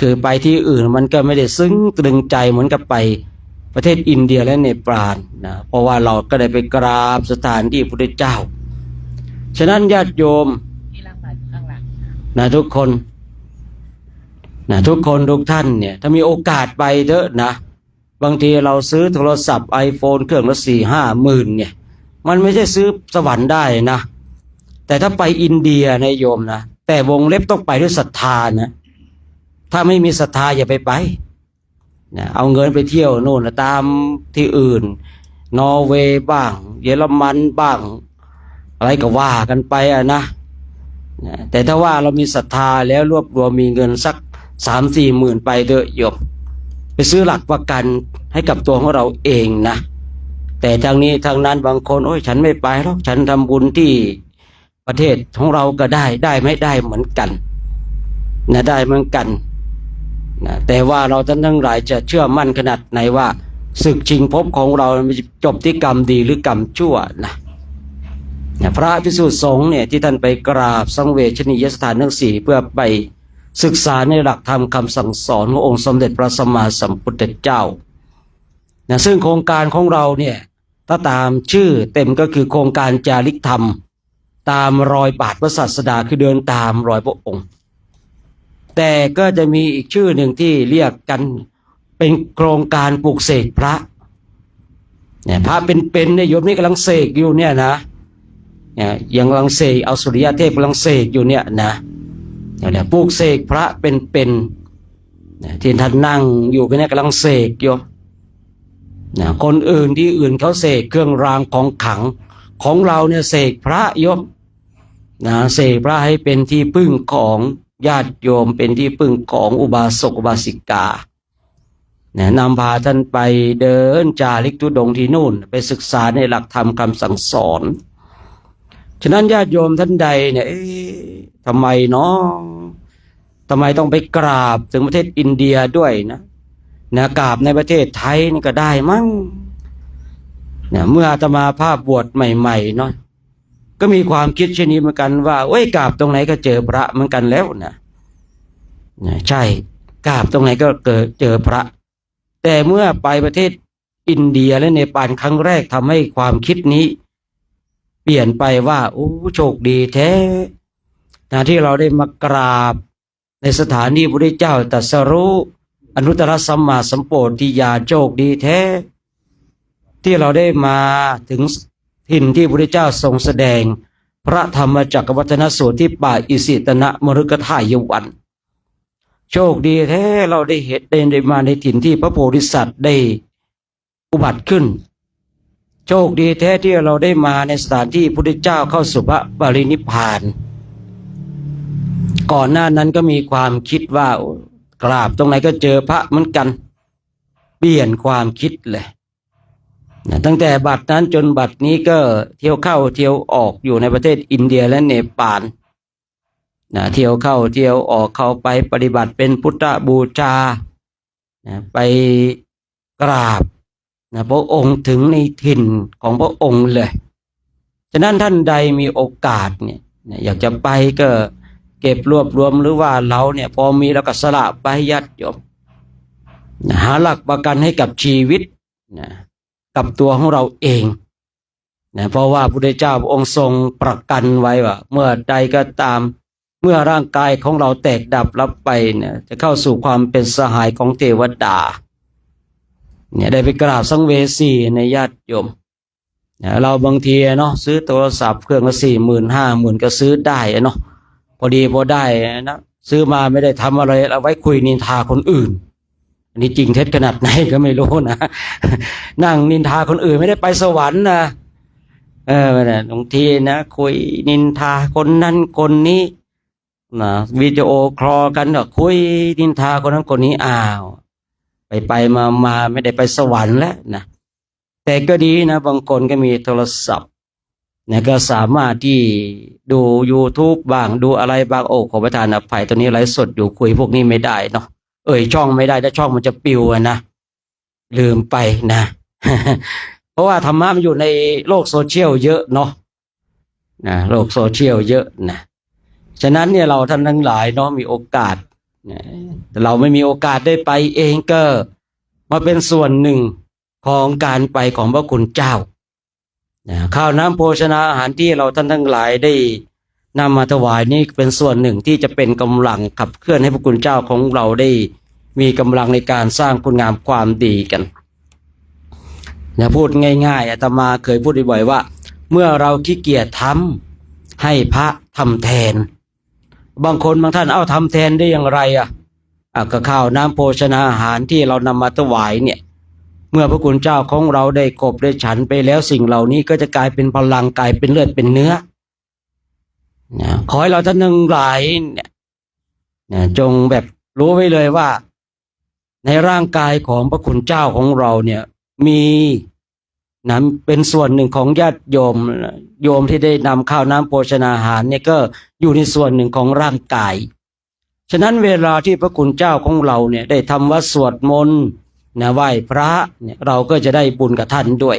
คือไปที่อื่นมันก็ไม่ได้ซึ้งตรึงใจเหมือนกับไปประเทศอินเดียและเนปาลเพราะว่าเราก็ได้ไปกราบสถานที่พระพุทธเจ้าฉะนั้นญาติโยมทุกคนทุกท่านเนี่ยถ้ามีโอกาสไปเถอะนะไป บางทีเราซื้อโทรศัพท์ iPhone เครื่องละ4-5 หมื่นเนี่ยมันไม่ใช่ซื้อสวรรค์ได้นะแต่ถ้าไปอินเดียนะโยมนะแต่วงเล็บต้องไปด้วยศรัทธานะถ้าไม่มีศรัทธาอย่าไปนะเอาเงินไปเที่ยวโน่นนะตามที่อื่นนอร์เวย์บ้างเยอรมันบ้างอะไรก็ว่ากันไปนะแต่ถ้าว่าเรามีศรัทธาแล้วรวบรวมมีเงินสัก3-4 หมื่นไปเถอะโยมไปซื้อหลักประกันให้กับตัวของเราเองนะแต่ทางนี้ทางนั้นบางคนโอ้ยฉันไม่ไปหรอกฉันทำบุญที่ประเทศของเราก็ได้ไม่ได้เหมือนกันนะได้เหมือนกันนะแต่ว่าเราท่านทั้งหลายจะเชื่อมั่นขนาดไหนว่าศึกชิงภพของเรามันจะจบที่กรรมดีหรือกรรมชั่วนะพระภิกษุสงฆ์เนี่ยที่ท่านไปกราบสังเวชนียสถานทั้ง4เพื่อไปศึกษาในหลักธรรมคำสั่งสอนขององค์สมเด็จพระสัมมาสัมพุทธเจ้านะซึ่งโครงการของเราเนี่ยถ้าตามชื่อเต็มก็คือโครงการจาริกธรรมตามรอยบาทพระศาสดาคือเดินตามรอยพระองค์แต่ก็จะมีอีกชื่อหนึ่งที่เรียกกันเป็นโครงการปลูกเสกพระเนี่ยพระเป็นๆเนี่ยโยมนี่กำลังเสกอยู่เนี่ยนะยังกำลังเสกเอาสุริยเทพกำลังเสกอยู่เนี่ยนะเนี่ยปลูกเสกพระเป็นที่ท่านนั่งอยู่กันเนี่ยกำลังเสกโยมคนอื่นที่อื่นเขาเสกเครื่องรางของขลังของเราเนี่ยเสกพระโยมเสกพระให้เป็นที่พึ่งของญาติโยมเป็นที่พึ่งของอุบาสกอุบาสิกานำพาท่านไปเดินจาริกธุดงค์ที่นู่นไปศึกษาในหลักธรรมคำสั่งสอนฉะนั้นญาติโยมท่านใดเนี่ยทำไมเนาะทำไมต้องไปกราบถึงประเทศอินเดียด้วยนะกราบในประเทศไทยนี่ก็ได้มั้งเนี่ยเมื่ออาตมาภาพบวชใหม่ๆเนาะก็มีความคิดเช่นนี้เหมือนกันว่ากราบตรงไหนก็เจอพระเหมือนกันแล้วนะใช่กราบตรงไหนก็เจอพระแต่เมื่อไปประเทศอินเดียและเนปาลครั้งแรกทำให้ความคิดนี้เปลี่ยนไปว่าโอ้โชคดีแท้ที่เราได้มากราบในสถานที่พระพุทธเจ้าตรัสรู้อนุตตรสัมมาสัมโพธิญาณโชคดีแท้ที่เราได้มาถึงถิ่นที่พระพุทธเจ้าทรงแสดงพระธรรมจักรวัฒนสูตรที่ป่าอิสิตนะมฤคทายวันโชคดีแท้เราได้เห็นได้มาในถิ่นที่พระโพธิสัตว์ได้อุบัติขึ้นโชคดีแท้ที่เราได้มาในสถานที่พระพุทธเจ้าเข้าสู่พระปรินิพพานก่อนหน้านั้นก็มีความคิดว่ากราบตรงไหนก็เจอพระเหมือนกันเปลี่ยนความคิดเลยตั้งแต่บัดนั้นจนบัดนี้ก็เที่ยวเข้าเที่ยวออกอยู่ในประเทศอินเดียและเนปาลเที่ยวเข้าเที่ยวออกเข้าไปปฏิบัติเป็นพุทธบูชาไปกราบพระองค์ถึงในถิ่นของพระองค์เลยฉะนั้นท่านใดมีโอกาสเนี่ยอยากจะไปก็เก็บรวบรวมหรือว่าเราเนี่ยพอมีแล้วก็สละไปยัดโยมหาหลักประกันให้กับชีวิตกับตัวของเราเองเพราะว่าพระพุทธเจ้าพระองค์ทรงประกันไว้ว่าเมื่อใดก็ตามเมื่อร่างกายของเราแตกดับลับไปเนี่ยจะเข้าสู่ความเป็นสหายของเทวดาได้ไปกราบสังเวสีในญาติโยมเราบางทีเนาะซื้อโทรศัพท์เครื่องละ40,000-50,000ก็ซื้อได้เนาะพอได้นะซื้อมาไม่ได้ทำอะไรเอาไว้คุยนินทาคนอื่นอันนี้จริงเท็จขนาดไหนก็ไม่รู้นะนั่งนินทาคนอื่นไม่ได้ไปสวรรค์นะบางทีนะคุยนินทาคนนั้นคนนี้นะวิดีโอคอลกันก็คุยนินทาคนนั้นคนนี้ไปมาไม่ได้ไปสวรรค์แล้วนะแต่ก็ดีนะบางคนก็มีโทรศัพท์ก็สามารถที่ดู YouTube บ้างดูอะไรบ้างขอประทานอภัยตอนนี้ไลฟ์สดอยู่คุยพวกนี้ไม่ได้เนาะช่องไม่ได้ถ้าช่องมันจะปิวนะลืมไปนะ เพราะว่าธรรมะมันอยู่ในโลกโซเชียลเยอะเนาะโลกโซเชียลเยอะนะฉะนั้นเนี่ยเราท่านทั้งหลายเนาะมีโอกาสแต่เราไม่มีโอกาสได้ไปเองก็มาเป็นส่วนหนึ่งของการไปของพระคุณเจ้าข้าวน้ำโภชนาอาหารที่เราท่านทั้งหลายได้นำมาถวายนี่เป็นส่วนหนึ่งที่จะเป็นกำลังขับเคลื่อนให้พระคุณเจ้าของเราได้มีกำลังในการสร้างคุณงามความดีกัน นะพูดง่ายๆอาตมาเคยพูดบ่อยๆว่า เมื่อเราขี้เกียจทำให้พระทำแทนบางคนบางท่านเอาทำแทนได้อย่างไรก็ข้าวน้ำโภชนาอาหารที่เรานำมาถวายเนี่ยเมื่อพระคุณเจ้าของเราได้กบได้ฉันไปแล้วสิ่งเหล่านี้ก็จะกลายเป็นพลังกลายเป็นเลือดเป็นเนื้อนะขอให้เราท่านทั้งหลายเนี่ยจงแบบรู้ไว้เลยว่าในร่างกายของพระคุณเจ้าของเราเนี่ยมีนะเป็นส่วนหนึ่งของญาติโยมที่ได้นำข้าวน้ำโภชนาอาหารเนี่ยก็อยู่ในส่วนหนึ่งของร่างกายฉะนั้นเวลาที่พระคุณเจ้าของเราเนี่ยได้ทำวัดสวดมนต์นะไหว้พระเนี่ยเราก็จะได้บุญกับท่านด้วย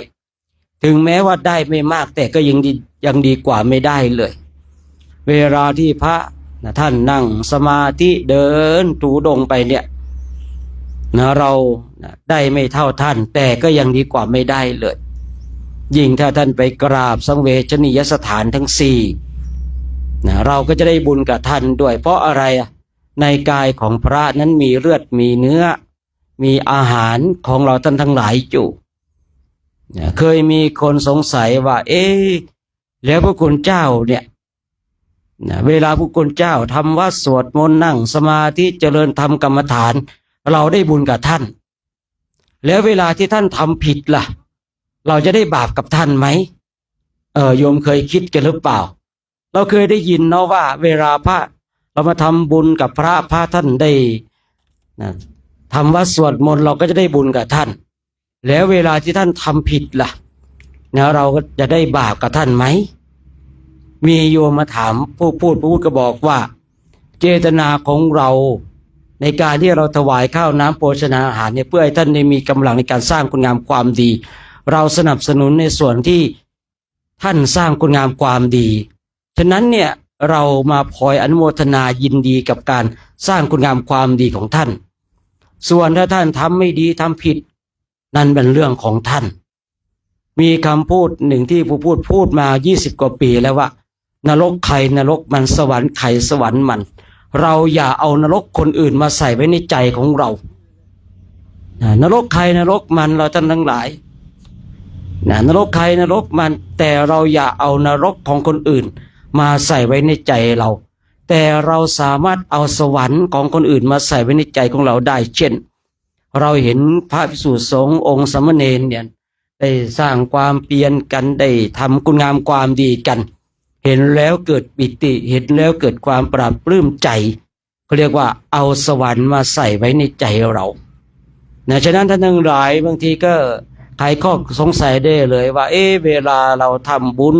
ถึงแม้ว่าได้ไม่มากแต่ก็ยังดีกว่าไม่ได้เลยเวลาที่พระนะท่านนั่งสมาธิเดินถูดงไปเนี่ยนะเรานะได้ไม่เท่าท่านแต่ก็ยังดีกว่าไม่ได้เลยยิ่งถ้าท่านไปกราบสังเวชนียสถานทั้งสี่นะเราก็จะได้บุญกับท่านด้วยเพราะอะไรในกายของพระนั้นมีเลือดมีเนื้อมีอาหารของเราท่านทั้งหลายอยู่นะเคยมีคนสงสัยว่าแล้วพระคุณเจ้าเนี่ยนะเวลาพระคุณเจ้าทำวัดสวดมนต์นั่งสมาธิเจริญธรรมกรรมฐานเราได้บุญกับท่านแล้วเวลาที่ท่านทำผิดล่ะเราจะได้บาปกับท่านไหมโยมเคยคิดกันหรือเปล่าเราเคยได้ยินเนาะว่าเวลาพระเรามาทำบุญกับพระท่านได้นะทำวัดสวดมนต์เราก็จะได้บุญกับท่านแล้วเวลาที่ท่านทำผิดล่ะนะเราก็จะได้บาปกับท่านไหมมีโยมมาถามผู้พูดก็บอกว่าเจตนาของเราในการที่เราถวายข้าวน้ำโภชนาอาหารเนี่ยเพื่อให้ท่านได้มีกำลังในการสร้างคุณงามความดีเราสนับสนุนในส่วนที่ท่านสร้างคุณงามความดีฉะนั้นเนี่ยเรามาพลอยอนุโมทนายินดีกับการสร้างคุณงามความดีของท่านส่วนถ้าท่านทำไม่ดีทำผิดนั่นเป็นเรื่องของท่านมีคำพูดหนึ่งที่ผู้พูดมา20 กว่าปีแล้วว่านรกใครนรกมันสวรรค์ใครสวรรค์มันเราอย่าเอานรกคนอื่นมาใส่ไว้ในใจของเรานรกใครนรกมันเราท่านทั้งหลายนรกใครนรกมันแต่เราอย่าเอานรกของคนอื่นมาใส่ไว้ในใจเราแต่เราสามารถเอาสวรรค์ของคนอื่นมาใส่ไว้ในใจของเราได้เช่นเราเห็นพระภิกษุสงฆ์องค์สามเณรเนี่ยได้สร้างความเพียรกันได้ทำคุณงามความดีกันเห็นแล้วเกิดปิติเห็นแล้วเกิดความปราบปลื้มใจเขาเรียกว่าเอาสวรรค์มาใส่ไว้ในใจเราฉะนั้นท่านทั้งหลายบางทีก็ใครข้อสงสัยได้เลยว่าเวลาเราทำบุญ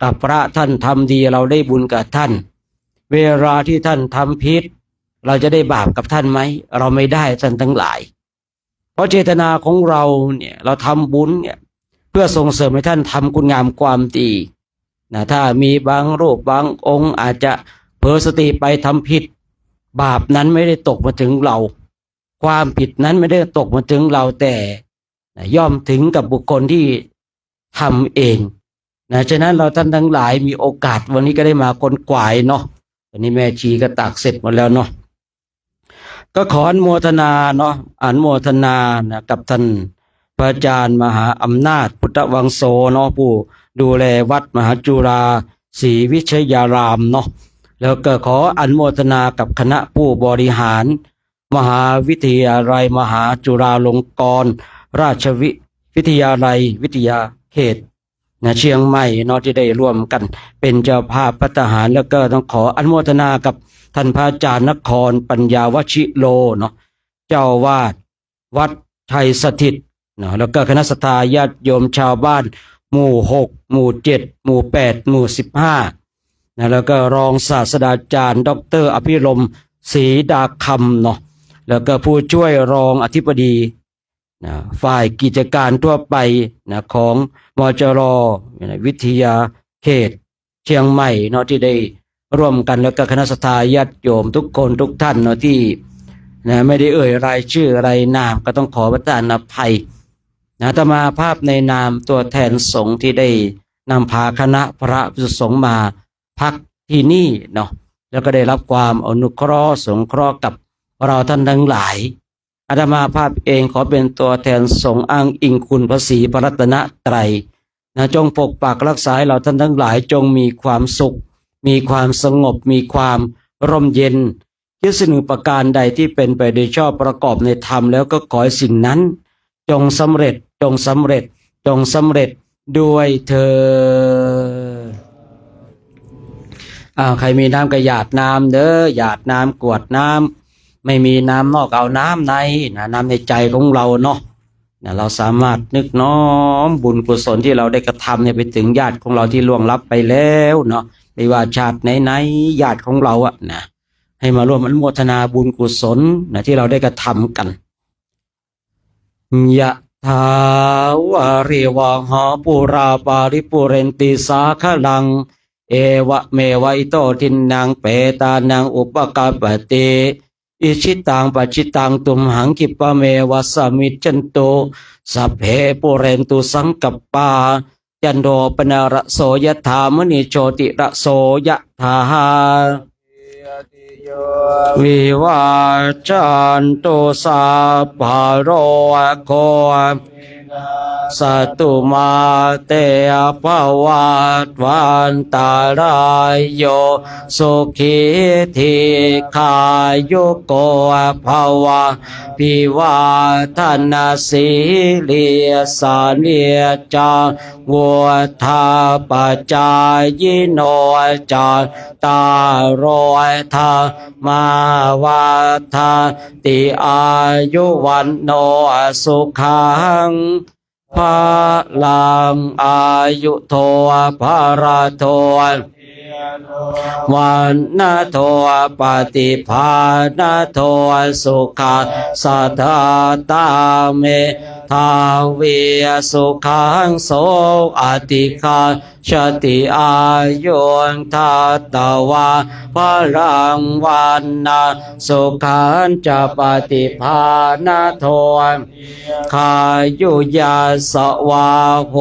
กับพระท่านทำดีเราได้บุญกับท่านเวลาที่ท่านทำผิดเราจะได้บาปกับท่านไหมเราไม่ได้ท่านทั้งหลายเพราะเจตนาของเราเนี่ยเราทำบุญเนี่ยเพื่อส่งเสริมให้ท่านทำคุณงามความดีถ้ามีบางรูปบางองค์อาจจะเผลอสติไปทำผิดบาปนั้นไม่ได้ตกมาถึงเราความผิดนั้นไม่ได้ตกมาถึงเราแต่ย่อมถึงกับบุคคลที่ทำเองฉะนั้นเราท่านทั้งหลายมีโอกาสวันนี้ก็ได้มาคนกวายเนาะวันนี้แม่ชีก็ตักเสร็จหมดแล้วเนาะก็ขออนุโมทนาเนาะอนุโมทนากับท่านพระอาจารย์มหาอำนาจพุทธวังโสเนาะผู้ดูแลวัดมหาจุฬาศรีวิชยารามเนาะแล้วก็ขออนุโมทนากับคณะผู้บริหารมหาวิทยาลัยมหาจุฬาลงกรณราชวิทยาลัยวิทยาเขตเชียงใหม่เนาะที่ได้ร่วมกันเป็นเจ้าภาพภัตตาหารแล้วก็ต้องขออนุโมทนากับท่านพระอาจารย์นครปัญญาวชิโลเนาะเจ้าวาดวัดไทยสถิตเนาะแล้วก็คณะสัตยาญาติโยมชาวบ้านหมู่6หมู่7หมู่8หมู่15แล้วก็รองศาสตราจารย์ดร.อภิรมย์ศรีดาคำเนาะแล้วก็ผู้ช่วยรองอธิบดีฝ่ายกิจการทั่วไปของมจร.วิทยาเขตเชียงใหม่เนาะที่ได้ร่วมกันแล้วก็คณะสัตยาญาติโยมทุกคนทุกท่านเนาะที่ไม่ได้เอ่ยรายชื่อรายนามก็ต้องขอประทานอภัยอาตมาภาพในนามตัวแทนสงฆ์ที่ได้นำพาคณะพระภิกษุสงฆ์มาพักที่นี่เนาะแล้วก็ได้รับความอนุเคราะห์สงเคราะห์กับเราท่านทั้งหลาย อาตมาภาพเองขอเป็นตัวแทนส่งอ้างอิงคุณพระศรีพระรัตนตรัยจงปกปักรักษาให้เราท่านทั้งหลายจงมีความสุขมีความสงบมีความร่มเย็นคิดสิ่งหนึ่งประการใดที่เป็นไปโดยชอบประกอบในธรรมแล้วก็ขอให้สิ่งนั้นจงสำเร็จจงสำเร็จจงสำเร็จด้วยเธอใครมีน้ำก็หยาดน้ำเด้อหยาดน้ำกรวดน้ำไม่มีน้ำนอกเอาน้ำในน้ำในใจของเราเนาะเราสามารถนึกน้อมบุญกุศลที่เราได้กระทำไปถึงญาติของเราที่ล่วงลับไปแล้วเนาะไม่ว่าชาติไหนๆญาติของเรานะให้มาร่วมอนุโมทนาบุญกุศลที่เราได้กระทำกันยะถาวาริวหาปุราปาริปุเรนติสาคลังเอวะเมวะอิโตทินังเปตานังอุปกาปเตอิชิตังปัจจิตังตุมหังกิปะเมวะสมิจจันโตสัพเพปุเรนตุสังกัปปาจันโดปนระโสยถามณิโชติระโสยถาวิวาจันตุสัพพะโรโคสัตุมาเตภวัตวันตารายโยสุขีทีขายุโกภวะพิวาทนาสีเลียสาเนียจาวัวทาปจายโนจาตารอยทามาวาทาติอายุวันโนสุขังพาลังอายุโทภาราโทวันนาโทปฏิภาณโทสุขาสัทธาตาเมทาวิสุขังโสอติคาชติอายุนทัตตวาพลังวันนาสุขันจะปฏิภาณโทขายุยาสวาโห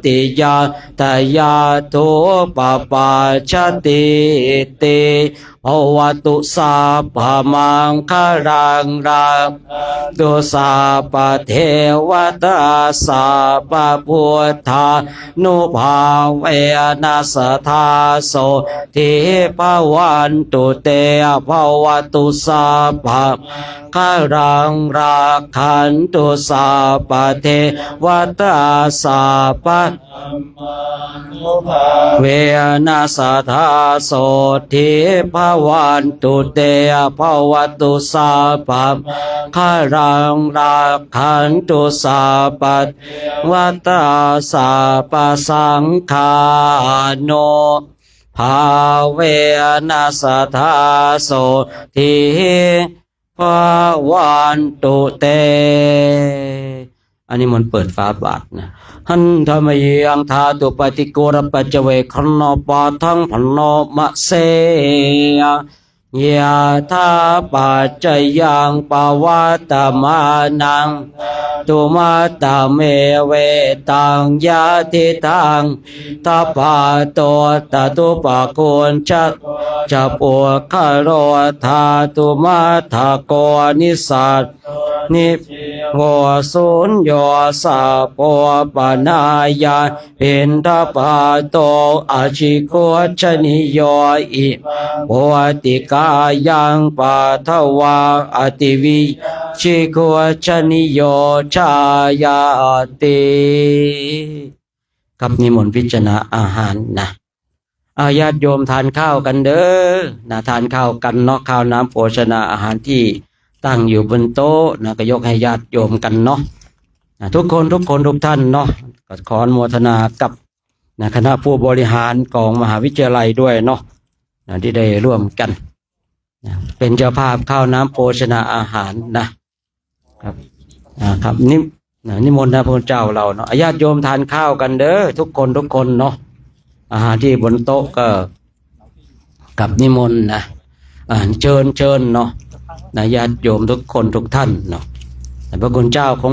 ติยาตยาทุปปาชติติภวตุสาพมังคารังรังตุสาปเทวตาสาปพุทธานุภาเวนัสธาโสทิภวันตุเตภวตุสาพคารังราคันตุสาปเทวตาสาปเวนัสธาโสทิภวันตุเตภวตุสาปคารังราคันตุสาปเทวตาสาปสังฆาโนภาเวนัสธาโสทิภวันตุเตอันนี้มันเปิดฟ้าบาทนะหันธรรมยังธาตุปฏิโกรปัจเจเวคโนปาทังพโนมะเสยะธาปัจจยังปวัตตมานังตุมาตเมเวตังยะทิตังทัพพะโตตตุปะโคนจะปุคโรธาตุมาทะโกนิสัตนิโวสุญโยสัพพปนายาเป็นทัพพะโตอาชิโกชนิโยอิโอติกายังปัทวาอติวิชิโกชนิโยชายาติกับนิมนต์พิจารณาอาหารนะญาติโยมทานข้าวกันเด้อทานข้าวกันเนาะข้าวน้ำโภชนาอาหารที่ตั้งอยู่บนโต๊ะก็ยกให้ญาติโยมกันเนาะทุกคนทุกท่านเนาะก็ขออนุโมทนากับคณะผู้บริหารของมหาวิทยาลัยด้วยเนาะที่ได้ร่วมกันเป็นเจ้าภาพข้าวน้ำโภชนาอาหารนะครับนิมนต์พระพุทธเจ้าเราเนาะญาติโยมทานข้าวกันเด้อทุกคนเนาะอาหารที่บนโต๊ะก็กับนิมนต์เชิญเนาะญาติโยมทุกคนทุกท่านเนาะพระคุณเจ้าของ